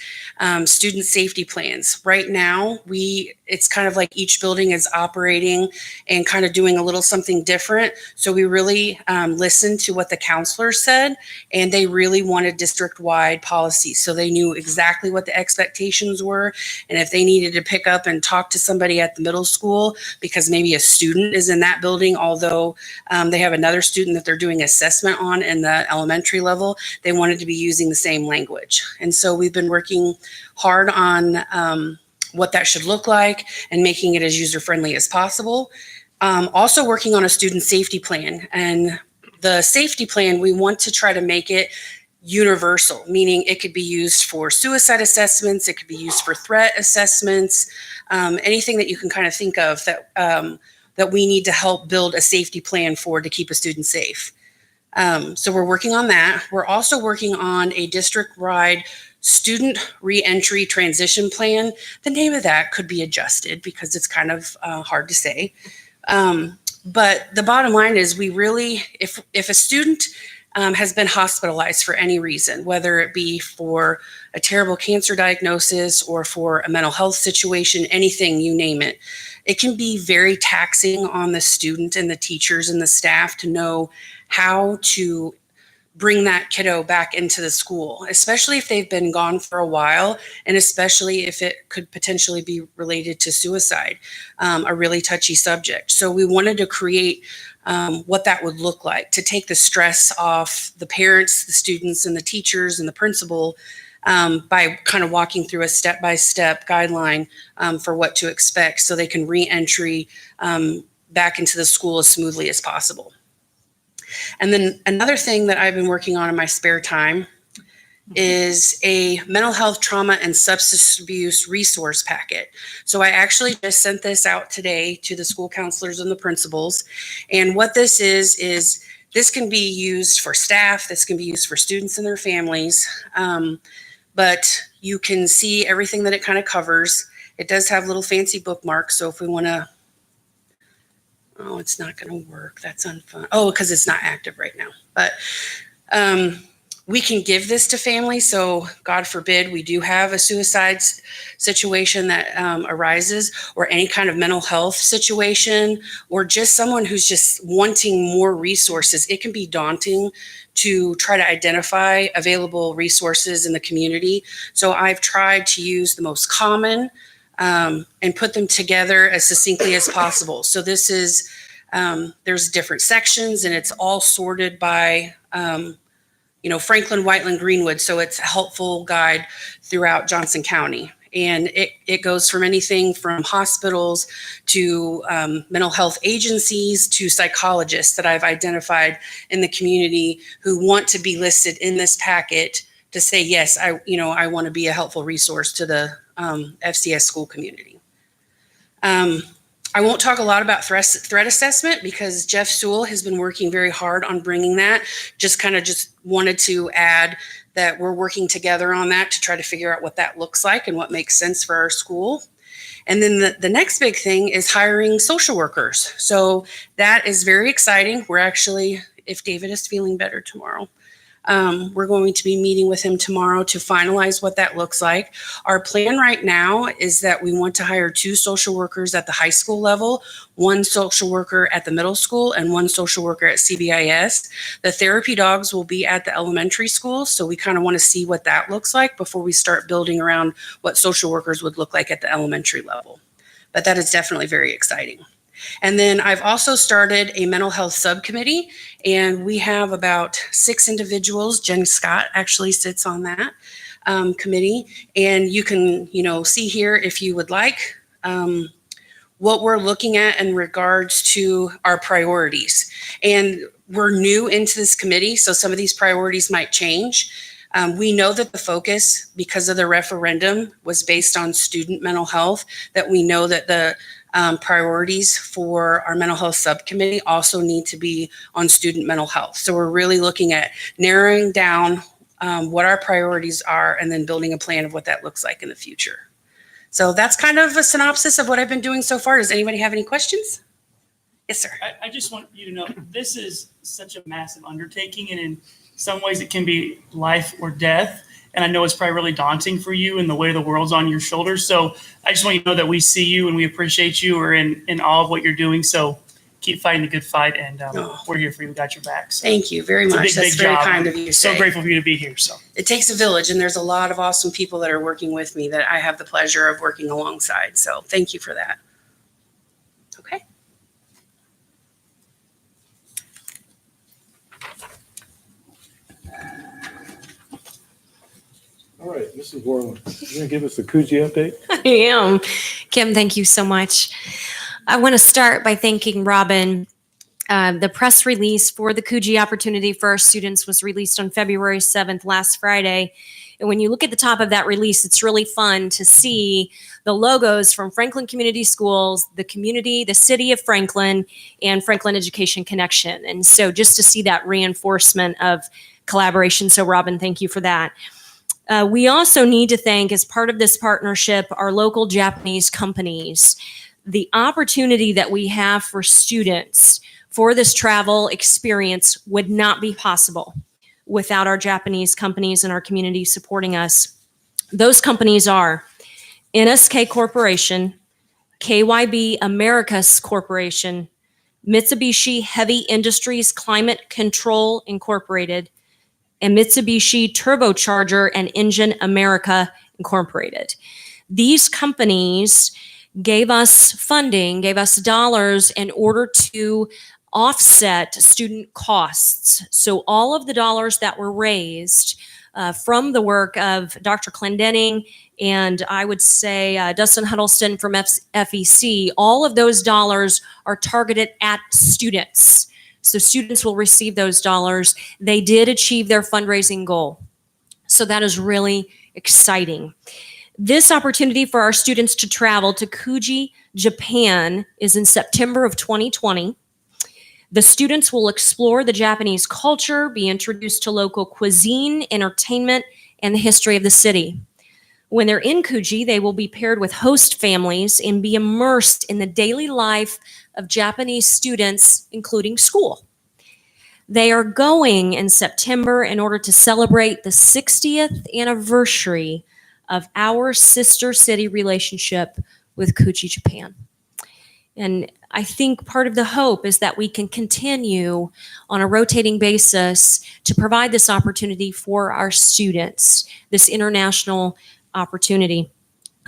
student safety plans. Right now, it's kind of like each building is operating and kind of doing a little something different. So we really listened to what the counselors said, and they really wanted district-wide policies. So they knew exactly what the expectations were, and if they needed to pick up and talk to somebody at the middle school because maybe a student is in that building, although they have another student that they're doing assessment on in the elementary level, they wanted to be using the same language. And so we've been working hard on what that should look like and making it as user-friendly as possible. Also working on a student safety plan. And the safety plan, we want to try to make it universal, meaning it could be used for suicide assessments, it could be used for threat assessments, anything that you can kind of think of that we need to help build a safety plan for to keep a student safe. So we're working on that. We're also working on a district-wide student reentry transition plan. The name of that could be adjusted because it's kind of hard to say. But the bottom line is we really, if a student has been hospitalized for any reason, whether it be for a terrible cancer diagnosis or for a mental health situation, anything, you name it, it can be very taxing on the student and the teachers and the staff to know how to bring that kiddo back into the school, especially if they've been gone for a while, and especially if it could potentially be related to suicide, a really touchy subject. So we wanted to create what that would look like to take the stress off the parents, the students, and the teachers and the principal by kind of walking through a step-by-step guideline for what to expect so they can re-entry back into the school as smoothly as possible. And then another thing that I've been working on in my spare time is a mental health, trauma, and substance abuse resource packet. So I actually just sent this out today to the school counselors and the principals. And what this is this can be used for staff, this can be used for students and their families, but you can see everything that it kind of covers. It does have little fancy bookmarks, so if we want to, oh, it's not going to work. That's unfun. Oh, because it's not active right now. But we can give this to families. So God forbid we do have a suicide situation that arises, or any kind of mental health situation, or just someone who's just wanting more resources. It can be daunting to try to identify available resources in the community. So I've tried to use the most common and put them together as succinctly as possible. So this is, there's different sections and it's all sorted by, Franklin, Whiteland, Greenwood. So it's a helpful guide throughout Johnson County. And it goes from anything from hospitals to mental health agencies to psychologists that I've identified in the community who want to be listed in this packet to say, yes, I want to be a helpful resource to the FCS school community. I won't talk a lot about threat assessment because Jeff Sewell has been working very hard on bringing that. Just wanted to add that we're working together on that to try to figure out what that looks like and what makes sense for our school. And then the next big thing is hiring social workers. So that is very exciting. We're actually, if David is feeling better tomorrow, we're going to be meeting with him tomorrow to finalize what that looks like. Our plan right now is that we want to hire 2 social workers at the high school level, 1 social worker at the middle school, and 1 social worker at CBIS. The therapy dogs will be at the elementary school, so we kind of want to see what that looks like before we start building around what social workers would look like at the elementary level. But that is definitely very exciting. And then I've also started a mental health subcommittee, and we have about 6 individuals. Jen Scott actually sits on that committee. And you can, see here if you would like what we're looking at in regards to our priorities. And we're new into this committee, so some of these priorities might change. We know that the focus, because of the referendum, was based on student mental health, that we know that the priorities for our mental health subcommittee also need to be on student mental health. So we're really looking at narrowing down what our priorities are and then building a plan of what that looks like in the future. So that's kind of a synopsis of what I've been doing so far. Does anybody have any questions? Yes, sir. I just want you to know this is such a massive undertaking, and in some ways it can be life or death. And I know it's probably really daunting for you and the way the world's on your shoulders. So I just want you to know that we see you and we appreciate you. We're in all of what you're doing. So keep fighting the good fight, and we're here for you. We got your back. So thank you very much. It's a big, That's big very job. kind of you to So say. grateful for you to be here. So it takes a village, and there's a lot of awesome people that are working with me that I have the pleasure of working alongside. So thank you for that. Okay. All right, Mrs. Borland, you're going to give us the Coogee update? I am. Kim, thank you so much. I want to start by thanking Robin. The press release for the Coogee opportunity for our students was released on February 7th, last Friday. And when you look at the top of that release, it's really fun to see the logos from Franklin Community Schools, the community, the city of Franklin, and Franklin Education Connection. And so just to see that reinforcement of collaboration. So Robin, thank you for that. We also need to thank, as part of this partnership, our local Japanese companies. The opportunity that we have for students for this travel experience would not be possible without our Japanese companies and our community supporting us. Those companies are NSK Corporation, KYB Americas Corporation, Mitsubishi Heavy Industries Climate Control Incorporated, and Mitsubishi Turbocharger and Engine America Incorporated. These companies gave us funding, gave us dollars in order to offset student costs. So all of the dollars that were raised from the work of Dr. Clendenning and I would say Dustin Huddleston from FEC, all of those dollars are targeted at students. So students will receive those dollars. They did achieve their fundraising goal. So that is really exciting. This opportunity for our students to travel to Coogee, Japan is in September of 2020. The students will explore the Japanese culture, be introduced to local cuisine, entertainment, and the history of the city. When they're in Coogee, they will be paired with host families and be immersed in the daily life of Japanese students, including school. They are going in September in order to celebrate the 60th anniversary of our sister city relationship with Coogee, Japan. And I think part of the hope is that we can continue on a rotating basis to provide this opportunity for our students, this international opportunity.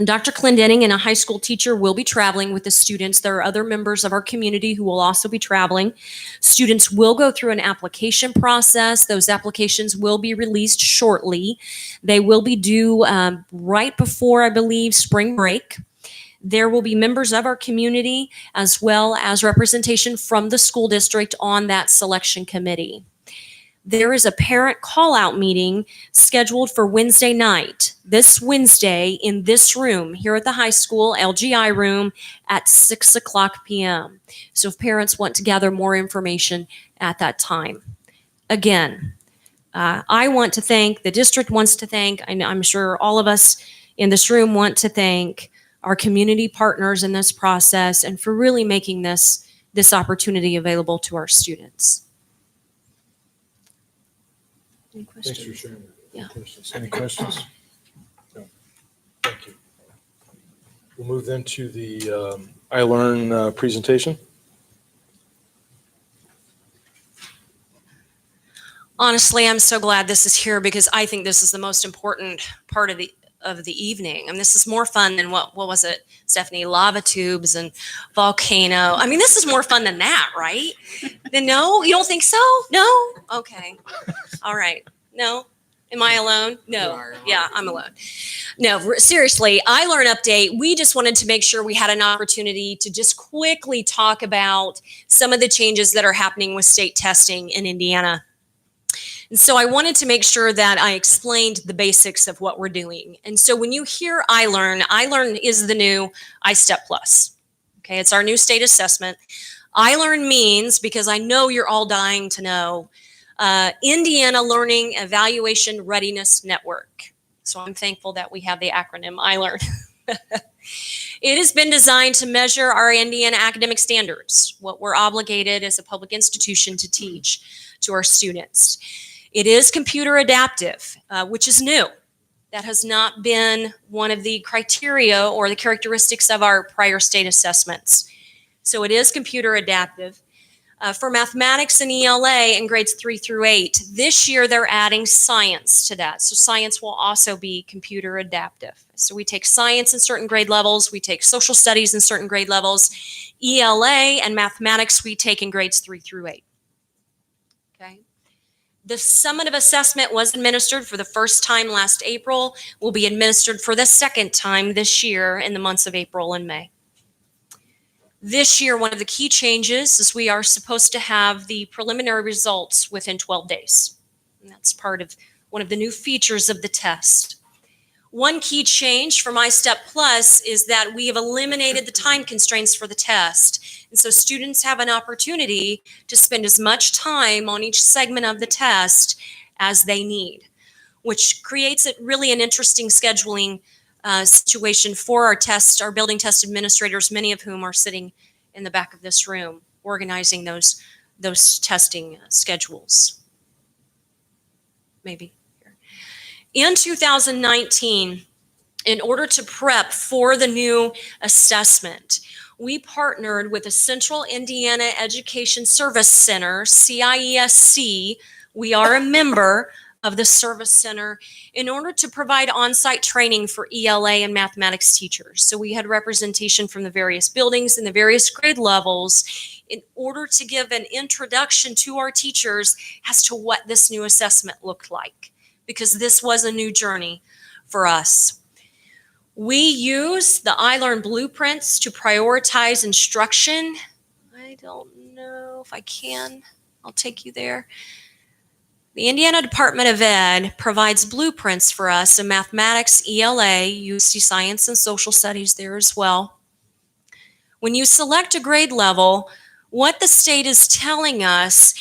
Dr. Clendenning and a high school teacher will be traveling with the students. There are other members of our community who will also be traveling. Students will go through an application process. Those applications will be released shortly. They will be due right before, I believe, spring break. There will be members of our community as well as representation from the school district on that selection committee. There is a parent call-out meeting scheduled for Wednesday night, this Wednesday in this room here at the high school, LGI room, at 6 o'clock p.m. So if parents want to gather more information at that time. Again, I want to thank, the district wants to thank, I'm sure all of us in this room want to thank our community partners in this process and for really making this opportunity available to our students. Any questions? Thanks for sharing that. Yeah. Any questions? No. Thank you. We'll move then to the iLearn presentation. Honestly, I'm so glad this is here because I think this is the most important part of the evening. I mean, this is more fun than what was it, Stephanie? Lava tubes and volcano. I mean, this is more fun than that, right? Then no, you don't think so? No? Okay. All right. No? Am I alone? No. Yeah, I'm alone. No, seriously, iLearn update. We just wanted to make sure we had an opportunity to just quickly talk about some of the changes that are happening with state testing in Indiana. And so I wanted to make sure that I explained the basics of what we're doing. And so when you hear iLearn is the new iStep Plus. Okay, it's our new state assessment. iLearn means, because I know you're all dying to know, Indiana Learning Evaluation Readiness Network. So I'm thankful that we have the acronym iLearn. It has been designed to measure our Indiana academic standards, what we're obligated as a public institution to teach to our students. It is computer adaptive, which is new. That has not been one of the criteria or the characteristics of our prior state assessments. So it is computer adaptive. For mathematics and ELA in grades 3 through 8, this year they're adding science to that. So science will also be computer adaptive. So we take science in certain grade levels, we take social studies in certain grade levels, ELA and mathematics we take in grades 3 through 8. Okay. The summative assessment was administered for the first time last April, will be administered for the second time this year in the months of April and May. This year, one of the key changes is we are supposed to have the preliminary results within 12 days. And that's part of one of the new features of the test. One key change for iStep Plus is that we have eliminated the time constraints for the test. And so students have an opportunity to spend as much time on each segment of the test as they need, which creates really an interesting scheduling situation for our building test administrators, many of whom are sitting in the back of this room, organizing those testing schedules. Maybe. In 2019, in order to prep for the new assessment, we partnered with the Central Indiana Education Service Center, CIESC. We are a member of the Service Center in order to provide on-site training for ELA and mathematics teachers. So we had representation from the various buildings and the various grade levels in order to give an introduction to our teachers as to what this new assessment looked like, because this was a new journey for us. We use the iLearn blueprints to prioritize instruction. I don't know if I can. I'll take you there. The Indiana Department of Ed provides blueprints for us in mathematics, ELA, you see science and social studies there as well. When you select a grade level, what the state is telling us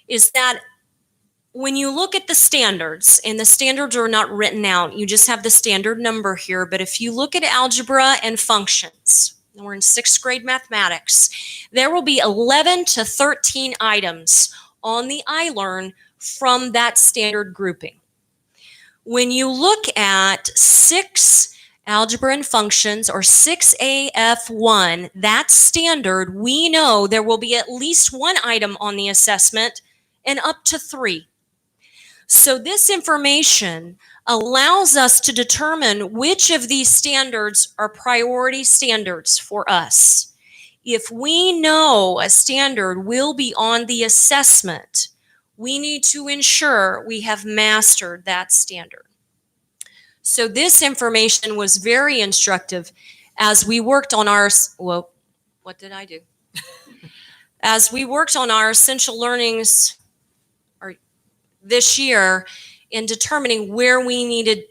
is that when you look at the standards, and the standards are not written out, you just have the standard number here, but if you look at algebra and functions, and we're in 6th grade mathematics, there will be 11 to 13 items on the iLearn from that standard grouping. When you look at 6 algebra and functions or 6AF1, that standard, we know there will be at least 1 item on the assessment and up to 3. So this information allows us to determine which of these standards are priority standards for us. If we know a standard will be on the assessment, we need to ensure we have mastered that standard. So this information was very instructive as we worked on our, well, what did I do? As we worked on our essential learnings this year in determining where we needed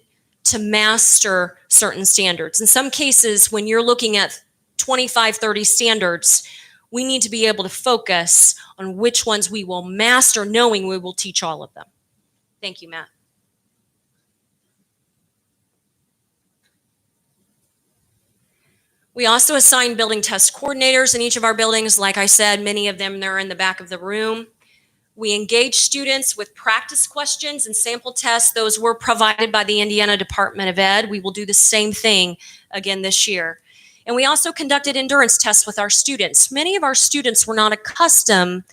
to master certain standards. In some cases, when you're looking at 25, 30 standards, we need to be able to focus on which ones we will master, knowing we will teach all of them. Thank you, Matt. We also assign building test coordinators in each of our buildings. Like I said, many of them, they're in the back of the room. We engage students with practice questions and sample tests. Those were provided by the Indiana Department of Ed. We will do the same thing again this year. And we also conducted endurance tests with our students. Many of our students were not accustomed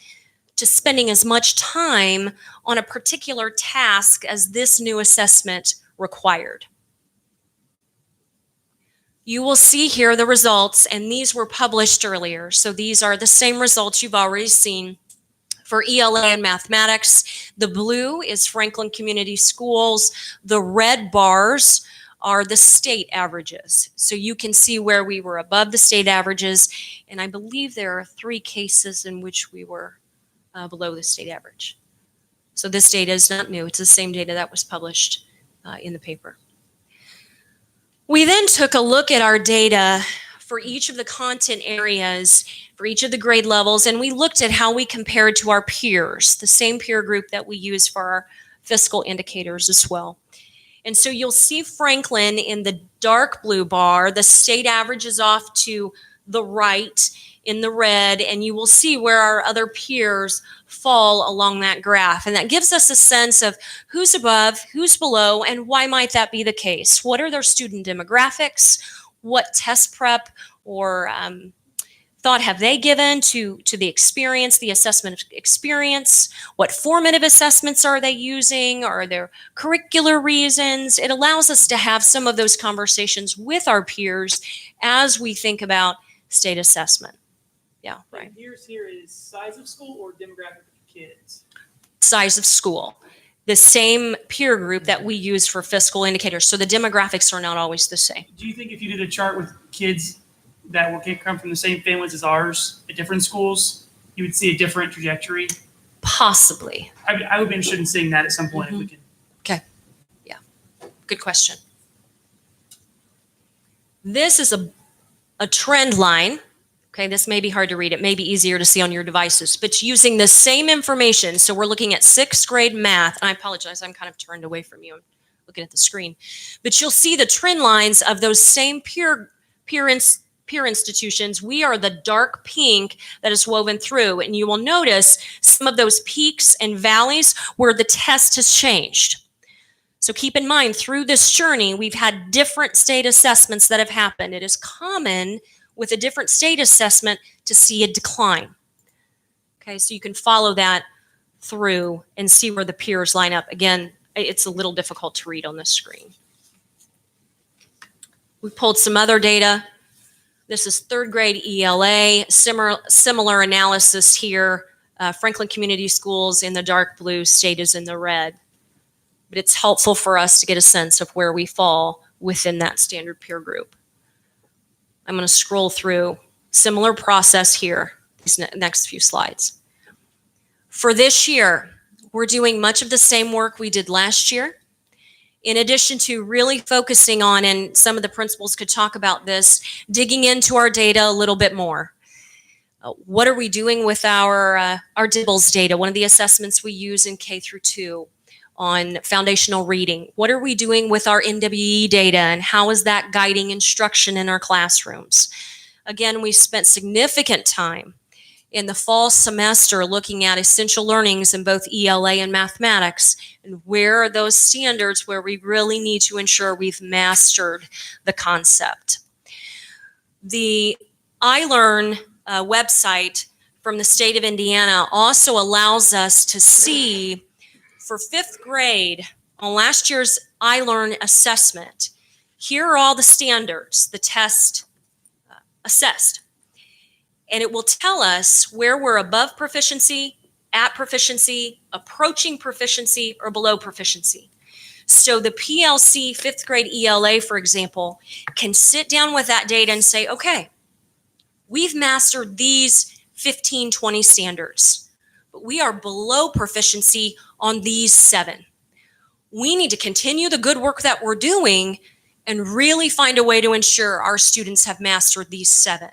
to spending as much time on a particular task as this new assessment required. You will see here the results, and these were published earlier. So these are the same results you've already seen for ELA and mathematics. The blue is Franklin Community Schools. The red bars are the state averages. So you can see where we were above the state averages, and I believe there are 3 cases in which we were below the state average. So this data is not new. It's the same data that was published in the paper. We then took a look at our data for each of the content areas, for each of the grade levels, and we looked at how we compared to our peers, the same peer group that we use for our fiscal indicators as well. And so you'll see Franklin in the dark blue bar, the state average is off to the right in the red, and you will see where our other peers fall along that graph. And that gives us a sense of who's above, who's below, and why might that be the case? What are their student demographics? What test prep or thought have they given to the experience, the assessment experience? What formative assessments are they using? Are there curricular reasons? It allows us to have some of those conversations with our peers as we think about state assessment. Yeah, right. And peers here is size of school or demographic of kids? Size of school. The same peer group that we use for fiscal indicators. So the demographics are not always the same. Do you think if you did a chart with kids that will come from the same families as ours at different schools, you would see a different trajectory? Possibly. I would be interested in seeing that at some point if we can. Okay. Yeah. Good question. This is a trend line. Okay, this may be hard to read. It may be easier to see on your devices, but using the same information. So we're looking at 6th grade math. And I apologize, I'm kind of turned away from you. I'm looking at the screen. But you'll see the trend lines of those same peer institutions. We are the dark pink that is woven through. And you will notice some of those peaks and valleys where the test has changed. So keep in mind, through this journey, we've had different state assessments that have happened. It is common with a different state assessment to see a decline. Okay, so you can follow that through and see where the peers line up. Again, it's a little difficult to read on the screen. We pulled some other data. This is 3rd grade ELA, similar analysis here. Franklin Community Schools in the dark blue, state is in the red. But it's helpful for us to get a sense of where we fall within that standard peer group. I'm going to scroll through. Similar process here, these next few slides. For this year, we're doing much of the same work we did last year. In addition to really focusing on, and some of the principals could talk about this, digging into our data a little bit more. What are we doing with our DIBELS data, one of the assessments we use in K through 2 on foundational reading? What are we doing with our NWE data, and how is that guiding instruction in our classrooms? Again, we spent significant time in the fall semester looking at essential learnings in both ELA and mathematics, and where are those standards where we really need to ensure we've mastered the concept. The iLearn website from the state of Indiana also allows us to see for 5th grade on last year's iLearn assessment. Here are all the standards, the test assessed. And it will tell us where we're above proficiency, at proficiency, approaching proficiency, or below proficiency. So the PLC 5th grade ELA, for example, can sit down with that data and say, okay, we've mastered these 15, 20 standards, but we are below proficiency on these 7. We need to continue the good work that we're doing and really find a way to ensure our students have mastered these 7.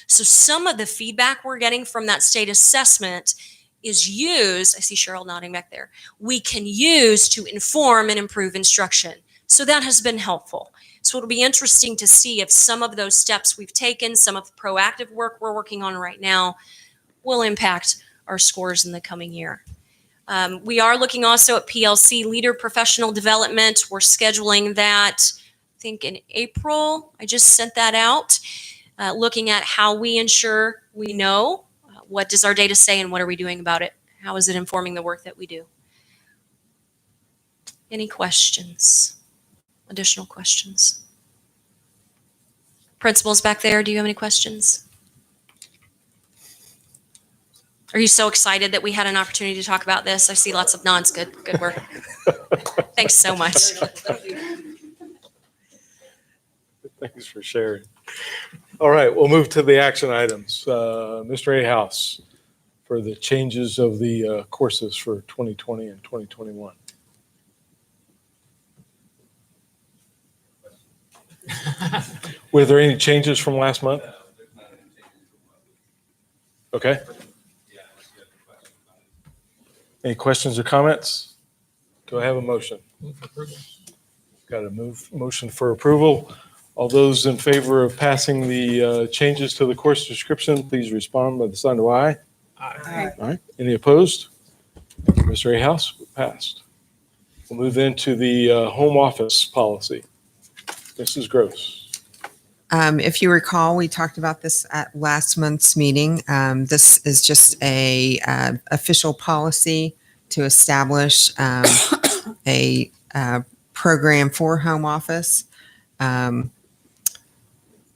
So some of the feedback we're getting from that state assessment is used, I see Cheryl nodding back there, we can use to inform and improve instruction. So that has been helpful. So it'll be interesting to see if some of those steps we've taken, some of the proactive work we're working on right now will impact our scores in the coming year. We are looking also at PLC Leader Professional Development. We're scheduling that, I think in April. I just sent that out, looking at how we ensure we know what does our data say and what are we doing about it? How is it informing the work that we do? Any questions? Additional questions? Principals back there, do you have any questions? Are you so excited that we had an opportunity to talk about this? I see lots of nods. Good work. Thanks so much. Thanks for sharing. All right, we'll move to the action items. Mr. A. House, for the changes of the courses for 2020 and 2021. Were there any changes from last month? Okay. Any questions or comments? Do I have a motion? Got a motion for approval. All those in favor of passing the changes to the course description, please respond by the sign of aye. Aye. All right. Any opposed? Mr. A. House, passed. We'll move into the home office policy. Mrs. Gross. If you recall, we talked about this at last month's meeting. This is just a official policy to establish a program for home office.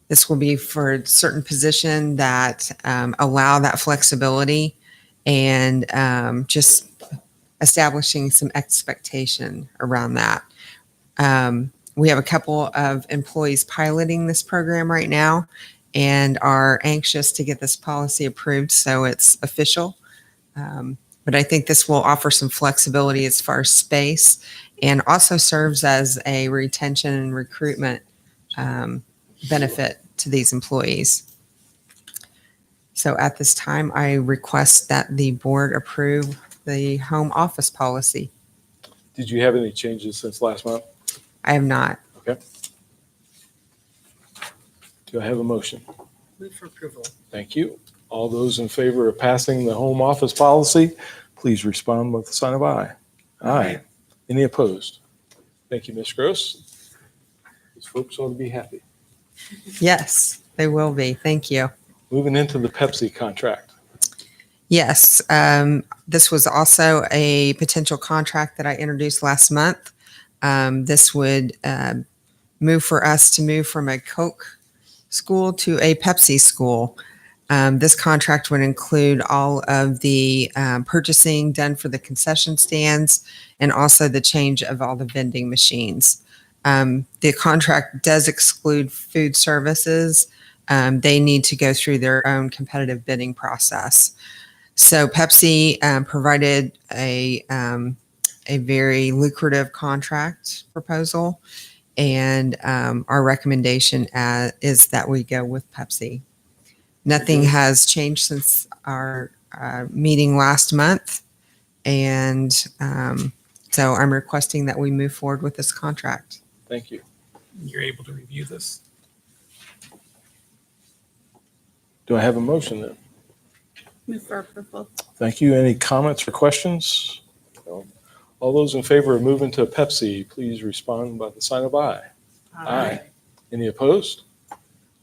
This will be for certain position that allow that flexibility and just establishing some expectation around that. We have a couple of employees piloting this program right now and are anxious to get this policy approved so it's official. But I think this will offer some flexibility as far as space and also serves as a retention and recruitment benefit to these employees. So at this time, I request that the board approve the home office policy. Did you have any changes since last month? I have not. Okay. Do I have a motion? Move for approval. Thank you. All those in favor of passing the home office policy, please respond with the sign of aye. Aye. Any opposed? Thank you, Ms. Gross. These folks ought to be happy. Yes, they will be. Thank you. Moving into the Pepsi contract. Yes, this was also a potential contract that I introduced last month. This would move for us to move from a Coke school to a Pepsi school. This contract would include all of the purchasing done for the concession stands and also the change of all the vending machines. The contract does exclude food services. They need to go through their own competitive bidding process. So Pepsi provided a very lucrative contract proposal, and our recommendation is that we go with Pepsi. Nothing has changed since our meeting last month, and so I'm requesting that we move forward with this contract. Thank you. You're able to review this. Do I have a motion then? Move for approval. Thank you. Any comments or questions? No. All those in favor of moving to Pepsi, please respond by the sign of aye. Aye. Any opposed?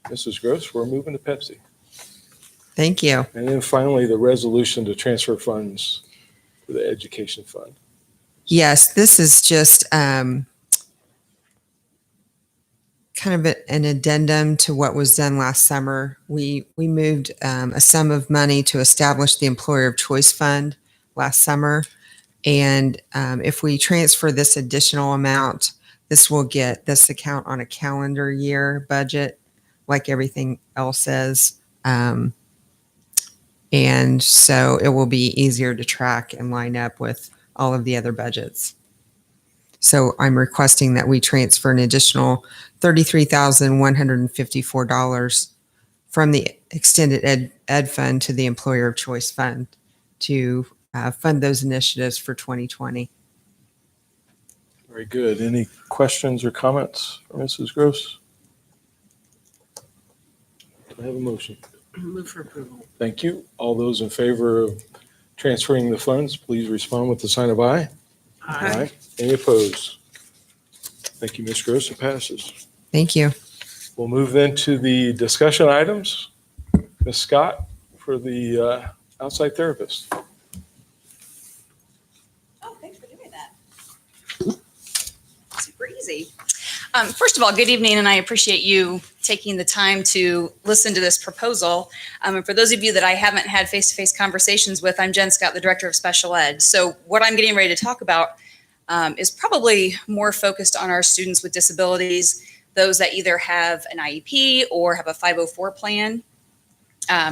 Mrs. Gross, we're moving to Pepsi. Thank you. And then finally, the resolution to transfer funds to the education fund. Yes, this is just kind of an addendum to what was done last summer. We moved a sum of money to establish the Employer of Choice Fund last summer. And if we transfer this additional amount, this will get this account on a calendar year budget, like everything else is. And so it will be easier to track and line up with all of the other budgets. So I'm requesting that we transfer an additional $33,154 from the Extended Ed Fund to the Employer of Choice Fund to fund those initiatives for 2020. Very good. Any questions or comments for Mrs. Gross? Do I have a motion? Move for approval. Thank you. All those in favor of transferring the funds, please respond with the sign of aye. Aye. Any opposed? Thank you, Ms. Gross. It passes. Thank you. We'll move then to the discussion items. Ms. Scott for the outside therapist. Oh, thanks for doing that. Super easy. First of all, good evening, and I appreciate you taking the time to listen to this proposal. And for those of you that I haven't had face-to-face conversations with, I'm Jen Scott, the Director of Special Ed. So what I'm getting ready to talk about is probably more focused on our students with disabilities, those that either have an IEP or have a 504 plan.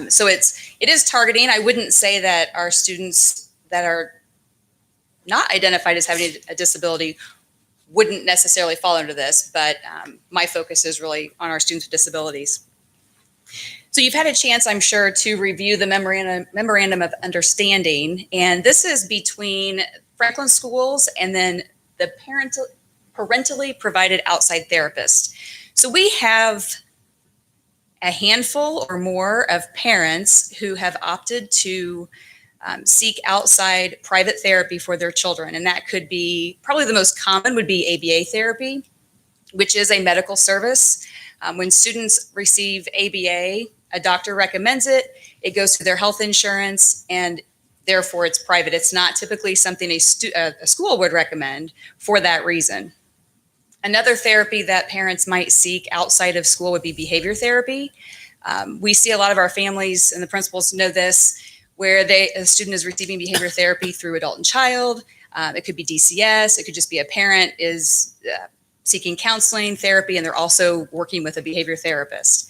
So it is targeting. I wouldn't say that our students that are not identified as having a disability wouldn't necessarily fall under this, but my focus is really on our students with disabilities. So you've had a chance, I'm sure, to review the Memorandum of Understanding, and this is between Franklin Schools and then the parentally provided outside therapist. So we have a handful or more of parents who have opted to seek outside private therapy for their children. And that could be, probably the most common would be ABA therapy, which is a medical service. When students receive ABA, a doctor recommends it, it goes to their health insurance, and therefore it's private. It's not typically something a school would recommend for that reason. Another therapy that parents might seek outside of school would be behavior therapy. We see a lot of our families, and the principals know this, where a student is receiving behavior therapy through Adult and Child. It could be DCS. It could just be a parent is seeking counseling therapy, and they're also working with a behavior therapist.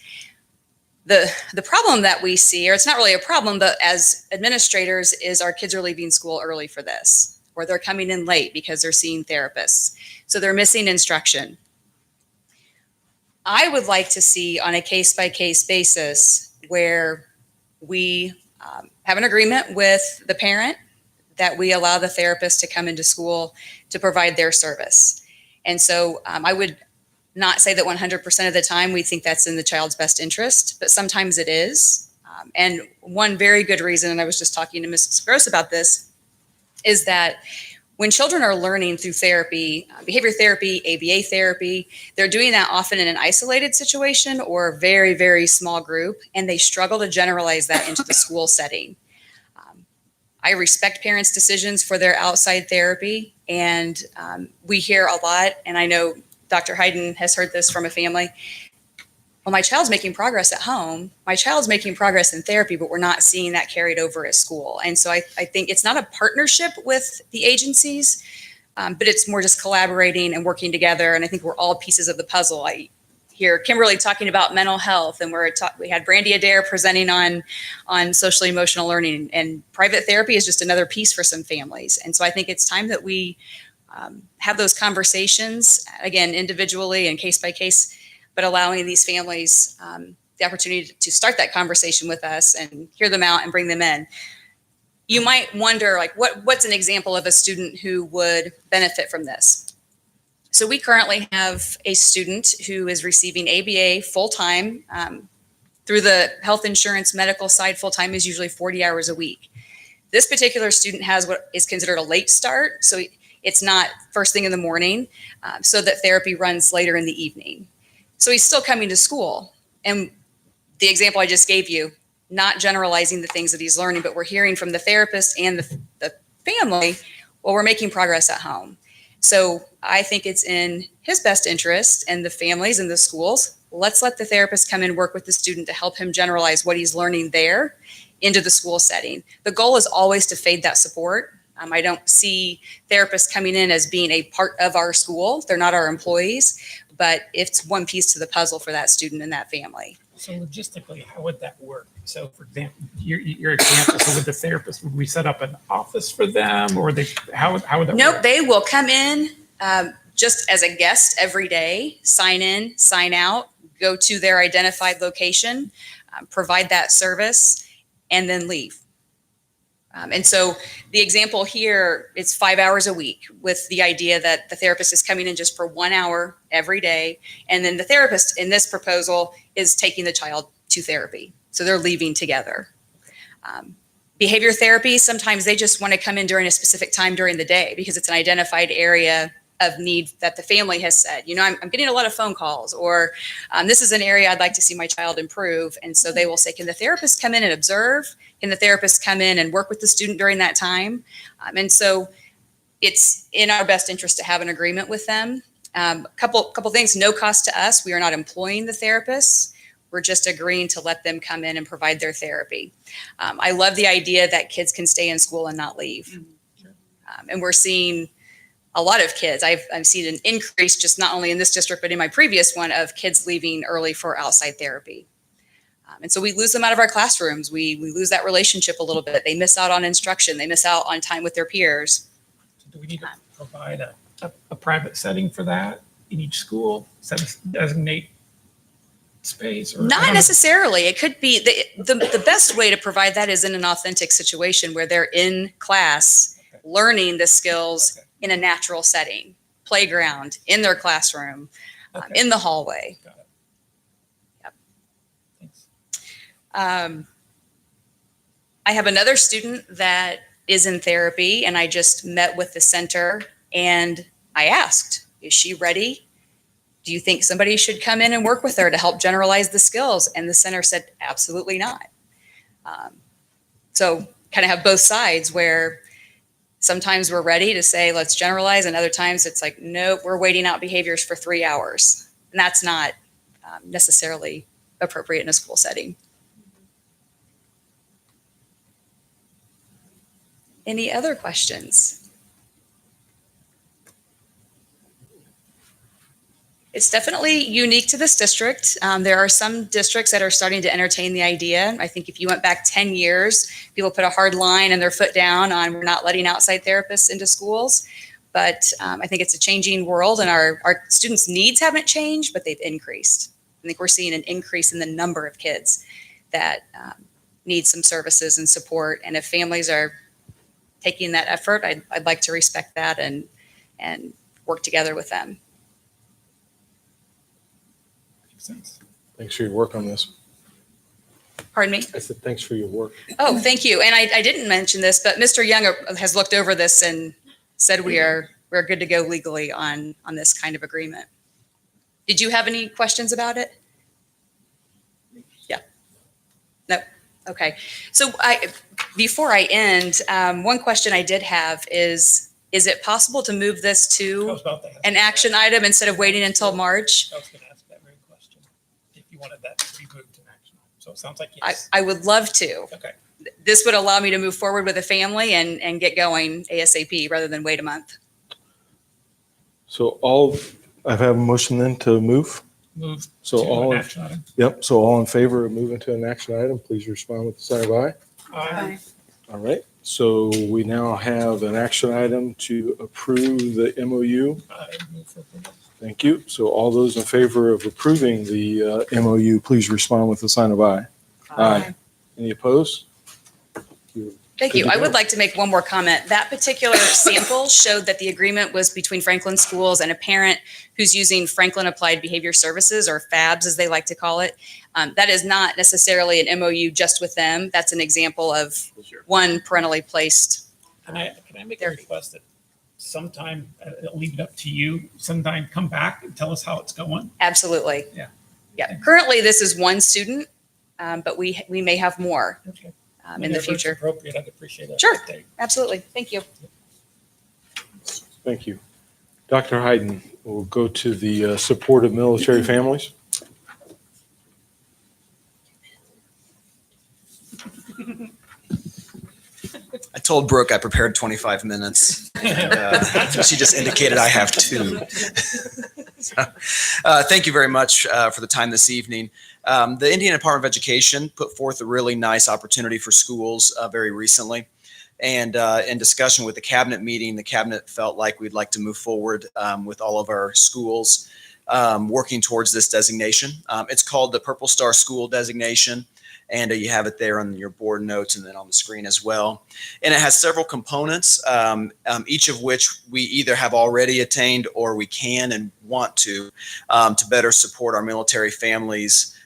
The problem that we see, or it's not really a problem, but as administrators, is our kids are leaving school early for this, or they're coming in late because they're seeing therapists. So they're missing instruction. I would like to see on a case-by-case basis where we have an agreement with the parent that we allow the therapist to come into school to provide their service. And so I would not say that 100% of the time we think that's in the child's best interest, but sometimes it is. And one very good reason, and I was just talking to Mrs. Gross about this, is that when children are learning through therapy, behavior therapy, ABA therapy, they're doing that often in an isolated situation or a very, very small group, and they struggle to generalize that into the school setting. I respect parents' decisions for their outside therapy, and we hear a lot, and I know Dr. Hayden has heard this from a family. Well, my child's making progress at home. My child's making progress in therapy, but we're not seeing that carried over at school. And so I think it's not a partnership with the agencies, but it's more just collaborating and working together. And I think we're all pieces of the puzzle. I hear Kimberly talking about mental health, and we had Brandy Adair presenting on social emotional learning, and private therapy is just another piece for some families. And so I think it's time that we have those conversations, again, individually and case by case, but allowing these families the opportunity to start that conversation with us and hear them out and bring them in. You might wonder, like, what's an example of a student who would benefit from this? So we currently have a student who is receiving ABA full-time through the health insurance medical side. Full-time is usually 40 hours a week. This particular student has what is considered a late start. So it's not first thing in the morning, so that therapy runs later in the evening. So he's still coming to school. And the example I just gave you, not generalizing the things that he's learning, but we're hearing from the therapist and the family, well, we're making progress at home. So I think it's in his best interest and the families and the schools. Let's let the therapist come and work with the student to help him generalize what he's learning there into the school setting. The goal is always to fade that support. I don't see therapists coming in as being a part of our school. They're not our employees, but it's one piece to the puzzle for that student and that family. So logistically, how would that work? So for example, your example, so with the therapist, would we set up an office for them, or how would that Nope, work? they will come in just as a guest every day, sign in, sign out, go to their identified location, provide that service, and then leave. And so the example here, it's 5 hours a week with the idea that the therapist is coming in just for 1 hour every day. And then the therapist in this proposal is taking the child to therapy. So they're leaving together. Behavior therapy, sometimes they just want to come in during a specific time during the day because it's an identified area of need that the family has said, I'm getting a lot of phone calls, or this is an area I'd like to see my child improve. And so they will say, can the therapist come in and observe? Can the therapist come in and work with the student during that time? And so it's in our best interest to have an agreement with them. Couple things, no cost to us. We are not employing the therapists. We're just agreeing to let them come in and provide their therapy. I love the idea that kids can stay in school and not leave. And we're seeing a lot of kids. I've seen an increase just not only in this district, but in my previous one of kids leaving early for outside therapy. And so we lose them out of our classrooms. We lose that relationship a little bit. They miss out on instruction. They miss out on time with their peers. Do we need to provide a private setting for that in each school? Designate space? Or Not necessarily. It could be the best way to provide that is in an authentic situation where they're in class learning the skills in a natural setting, playground, in their classroom, in the hallway. Yep. I have another student that is in therapy, and I just met with the center and I asked, is she ready? Do you think somebody should come in and work with her to help generalize the skills? And the center said, absolutely not. So kind of have both sides where sometimes we're ready to say, let's generalize. And other times it's like, nope, we're waiting out behaviors for 3 hours. And that's not necessarily appropriate in a school setting. Any other questions? It's definitely unique to this district. There are some districts that are starting to entertain the idea. I think if you went back 10 years, people put a hard line and their foot down on we're not letting outside therapists into schools. But I think it's a changing world, and our students' needs haven't changed, but they've increased. I think we're seeing an increase in the number of kids that need some services and support. And if families are taking that effort, I'd like to respect that and work together with them. Sense. Thanks for your work on this. Pardon me? I said, thanks for your work. Oh, thank you. And I didn't mention this, but Mr. Young has looked over this and said we're good to go legally on this kind of agreement. Did you have any questions about it? Yeah. No. Okay. So before I end, one question I did have is it possible to move this to an action item instead of waiting until March? I was going to ask that very question. If you wanted that to be moved to an action item. So it sounds like yes. I would love to. Okay. This would allow me to move forward with a family and get going ASAP rather than wait a month. So I have a motion then to move. Move So to all an in- action item. Yep. So all in favor of moving to an action item, please respond with the sign of aye. Aye. All right. So we now have an action item to approve the MOU. I move for approval. Thank you. So all those in favor of approving the MOU, please respond with the sign of aye. Aye. Any opposed? Thank you. I would like to make one more comment. That particular sample showed that the agreement was between Franklin Schools and a parent who's using Franklin Applied Behavior Services, or FABS as they like to call it. That is not necessarily an MOU just with them. That's an example of one parentally placed. Can I make a request that sometime, I'll leave it up to you, sometime come back and tell us how it's going? Absolutely. Yeah. Yeah. Currently, this is one student, but we may have more Okay. in the Whenever it's future. appropriate, I'd appreciate it. Sure. Absolutely. Thank you. Thank you. Dr. Hayden will go to the support of military families. I told Brooke I prepared 25 minutes. And, she just indicated I have 2. So, thank you very much for the time this evening. The Indiana Department of Education put forth a really nice opportunity for schools very recently. And in discussion with the cabinet meeting, the cabinet felt like we'd like to move forward with all of our schools working towards this designation. It's called the Purple Star School Designation. And you have it there on your board notes and then on the screen as well. And it has several components, each of which we either have already attained or we can and want to better support our military families,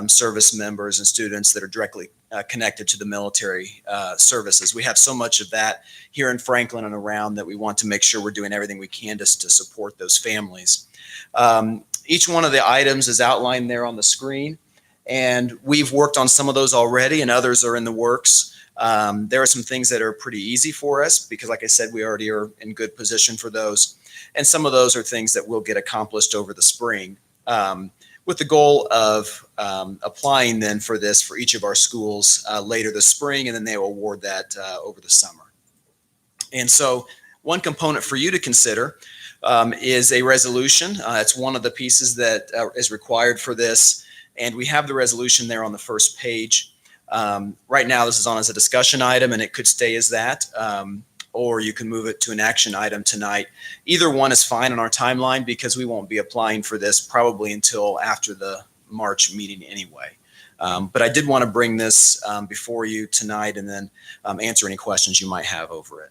service members, and students that are directly connected to the military services. We have so much of that here in Franklin and around that we want to make sure we're doing everything we can to support those families. Each one of the items is outlined there on the screen. And we've worked on some of those already and others are in the works. There are some things that are pretty easy for us because, like I said, we already are in good position for those. And some of those are things that will get accomplished over the spring with the goal of applying then for this for each of our schools later this spring, and then they will award that over the summer. And so one component for you to consider is a resolution. It's one of the pieces that is required for this. And we have the resolution there on the first page. Right now, this is on as a discussion item, and it could stay as that, or you can move it to an action item tonight. Either one is fine on our timeline because we won't be applying for this probably until after the March meeting anyway. But I did want to bring this before you tonight and then answer any questions you might have over it.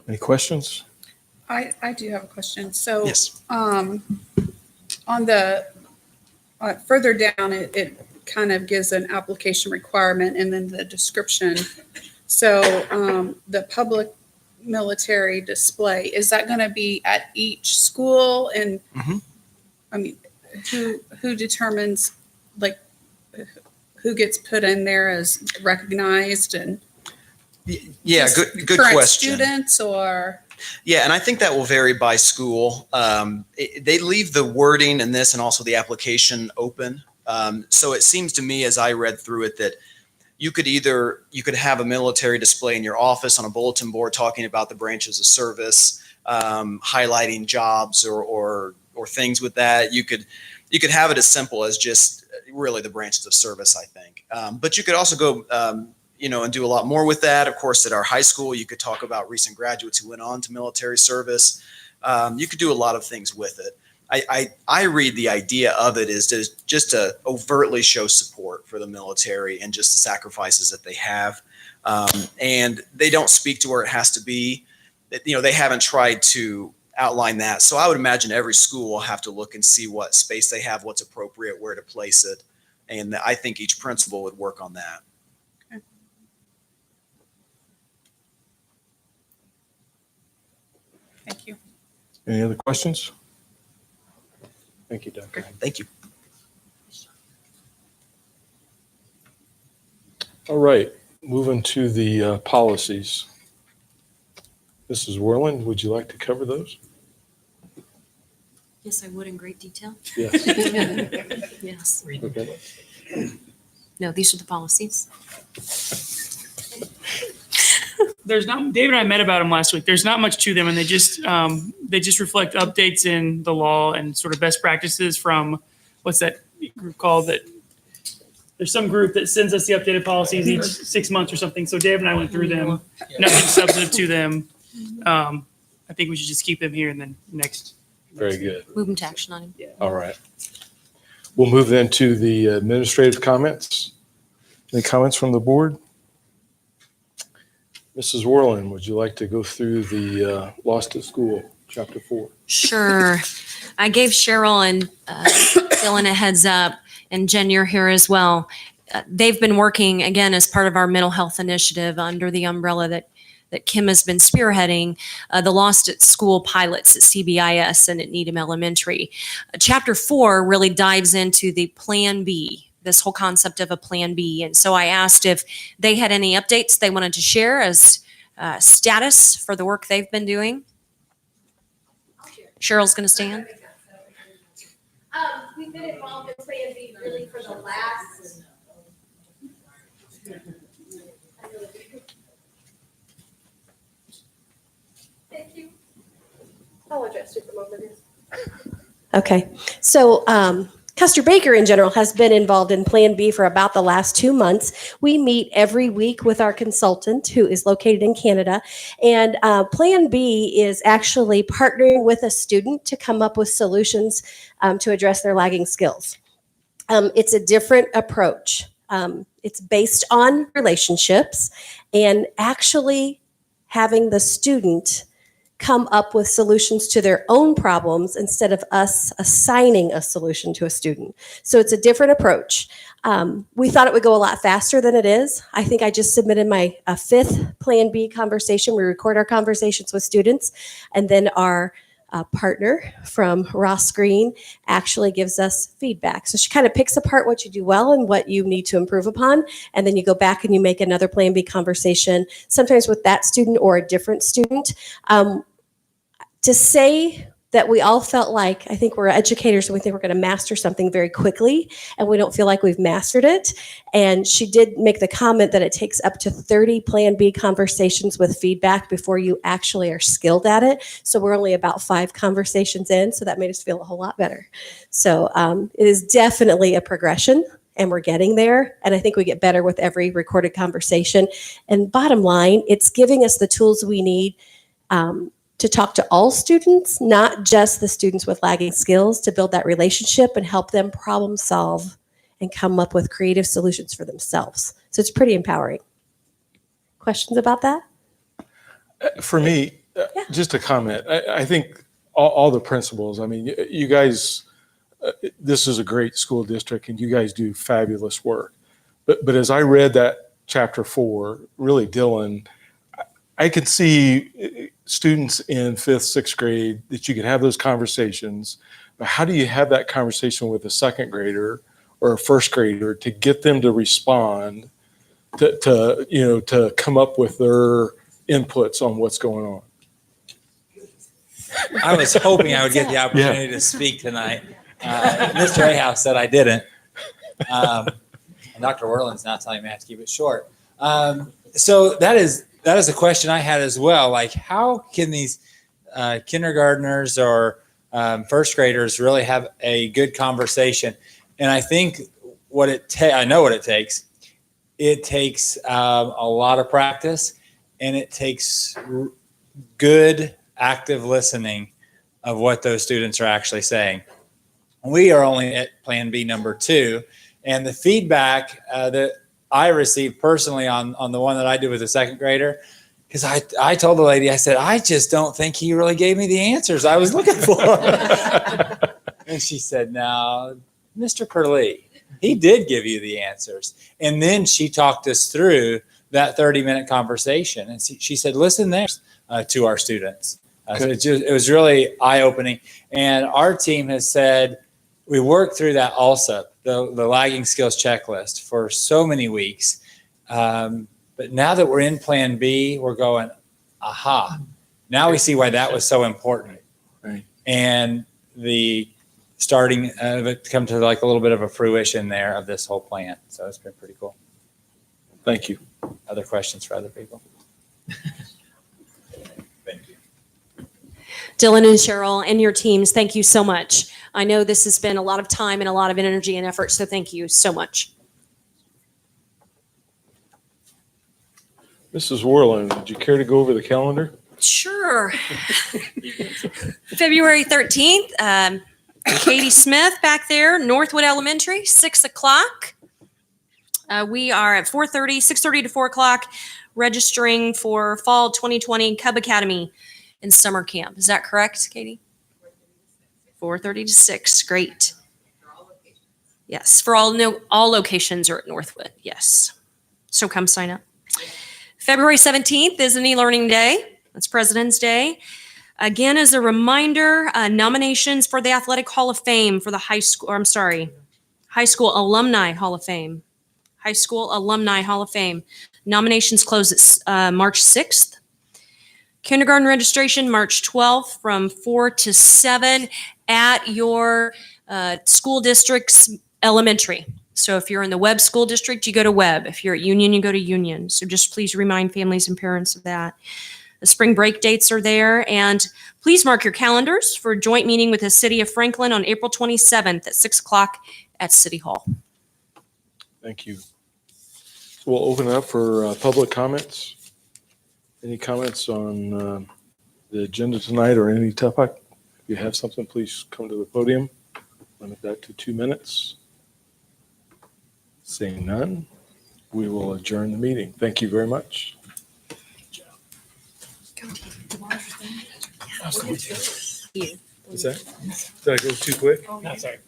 Any questions? I do have a question. So yes. On the further down, it kind of gives an application requirement and then the description. So the public military display, is that going to be at each school? And I mean, who determines like who gets put in there as recognized and yeah, good current question. Students or yeah, and I think that will vary by school. They leave the wording in this and also the application open. So it seems to me, as I read through it, that you could have a military display in your office on a bulletin board talking about the branches of service, highlighting jobs or things with that. You could have it as simple as just really the branches of service, I think. But you could also go and do a lot more with that. Of course, at our high school, you could talk about recent graduates who went on to military service. You could do a lot of things with it. I read the idea of it is just to overtly show support for the military and just the sacrifices that they have. And they don't speak to where it has to be. They haven't tried to outline that. So I would imagine every school will have to look and see what space they have, what's appropriate, where to place it. And I think each principal would work on that. Thank you. Any other questions? Thank you, Dr. Thank you. All right, moving to the policies. Mrs. Worland, would you like to cover those? Yes, I would in great detail. Yes. Yes. Okay. No, these are the policies. There's not, David and I met about them last week. There's not much to them, and they just reflect updates in the law and sort of best practices from what's that group called? That there's some group that sends us the updated policies each 6 months or something. So David and I went through them. Nothing substantive to them. I think we should just keep them here and then next. Very good. Move them to action on him. Yeah. All right. We'll move then to the administrative comments. Any comments from the board? Mrs. Worland, would you like to go through the Lost at School, Chapter 4? Sure. I gave Cheryl and Dylan a heads up, and Jen, you're here as well. They've been working, again, as part of our mental health initiative under the umbrella that Kim has been spearheading, the Lost at School pilots at CBIS and at Needham Elementary. Chapter 4 really dives into the Plan B this whole concept of a Plan B. And so I asked if they had any updates they wanted to share as status for the work they've been doing. Cheryl's going to stand. We've been involved in Plan B really for the last. Thank you. I'll address you from over here. Okay, so Custer Baker in general has been involved in Plan B for about the last 2 months. We meet every week with our consultant who is located in Canada. And Plan B is actually partnering with a student to come up with solutions to address their lagging skills. It's a different approach. It's based on relationships and actually having the student come up with solutions to their own problems instead of us assigning a solution to a student. So it's a different approach. We thought it would go a lot faster than it is. I think I just submitted my 5th Plan B conversation. We record our conversations with students, and then our partner from Ross Green actually gives us feedback. So she kind of picks apart what you do well and what you need to improve upon, and then you go back and you make another Plan B conversation, sometimes with that student or a different student. To say that we all felt like, I think we're educators and we think we're going to master something very quickly, and we don't feel like we've mastered it. And she did make the comment that it takes up to 30 Plan B conversations with feedback before you actually are skilled at it. So we're only about 5 conversations in, so that made us feel a whole lot better. So it is definitely a progression, and we're getting there. And I think we get better with every recorded conversation. And bottom line, it's giving us the tools we need to talk to all students, not just the students with lagging skills, to build that relationship and help them problem solve and come up with creative solutions for themselves. So it's pretty empowering. Questions about that? For me, just a comment. I think all the principals, I mean, you guys, this is a great school district and you guys do fabulous work. But as I read that chapter 4, really Dylan, I could see students in 5th, 6th grade that you could have those conversations. But how do you have that conversation with a 2nd grader or a 1st grader to get them to respond, to come up with their inputs on what's going on? I was hoping I would get the opportunity to speak tonight. Mr. Ahouse said I didn't. And Dr. Werland's not telling me I have to keep it short. So that is a question I had as well. Like, how can these kindergartners or 1st graders really have a good conversation? And I think I know what it takes. It takes a lot of practice, and it takes good active listening of what those students are actually saying. We are only at Plan B number 2, and the feedback that I received personally on the one that I did with the 2nd grader, because I told the lady, I said, I just don't think he really gave me the answers I was looking for. And she said, no, Mr. Curley, he did give you the answers. And then she talked us through that 30-minute conversation. And she said, listen there to our students. So it was really eye-opening. And our team has said, we worked through that also, the lagging skills checklist, for so many weeks. But now that we're in Plan B, we're going, aha, now we see why that was so important. Right. And the starting of it to come to like a little bit of a fruition there of this whole plan. So it's been pretty cool. Thank you. Other questions for other people? Dylan and Cheryl and your teams, thank you so much. I know this has been a lot of time and a lot of energy and effort, so thank you so much. Mrs. Worland, would you care to go over the calendar? Sure. February 13th, Katie Smith back there, Northwood Elementary, 6 o'clock. We are at 6:30 to 4 o'clock, registering for fall 2020 Cub Academy and summer camp. Is that correct, Katie? 4:30 to 6. Great. Yes, for all locations are at Northwood. Yes. So come sign up. February 17th is an e-learning day. That's President's Day. Again, as a reminder, nominations for the Athletic Hall of Fame for the high High School Alumni Hall of Fame. High School Alumni Hall of Fame. Nominations close at March 6th. Kindergarten registration, March 12th from 4 to 7 at your school district's elementary. So if you're in the Webb School District, you go to Webb. If you're at Union, you go to Union. So just please remind families and parents of that. The spring break dates are there. And please mark your calendars for a joint meeting with the City of Franklin on April 27th at 6 o'clock at City Hall. Thank you. So we'll open it up for public comments. Any comments on the agenda tonight or any topic? If you have something, please come to the podium. Limit that to 2 minutes. Seeing none, we will adjourn the meeting. Thank you very much. Is that? Did I go too quick? No, sorry.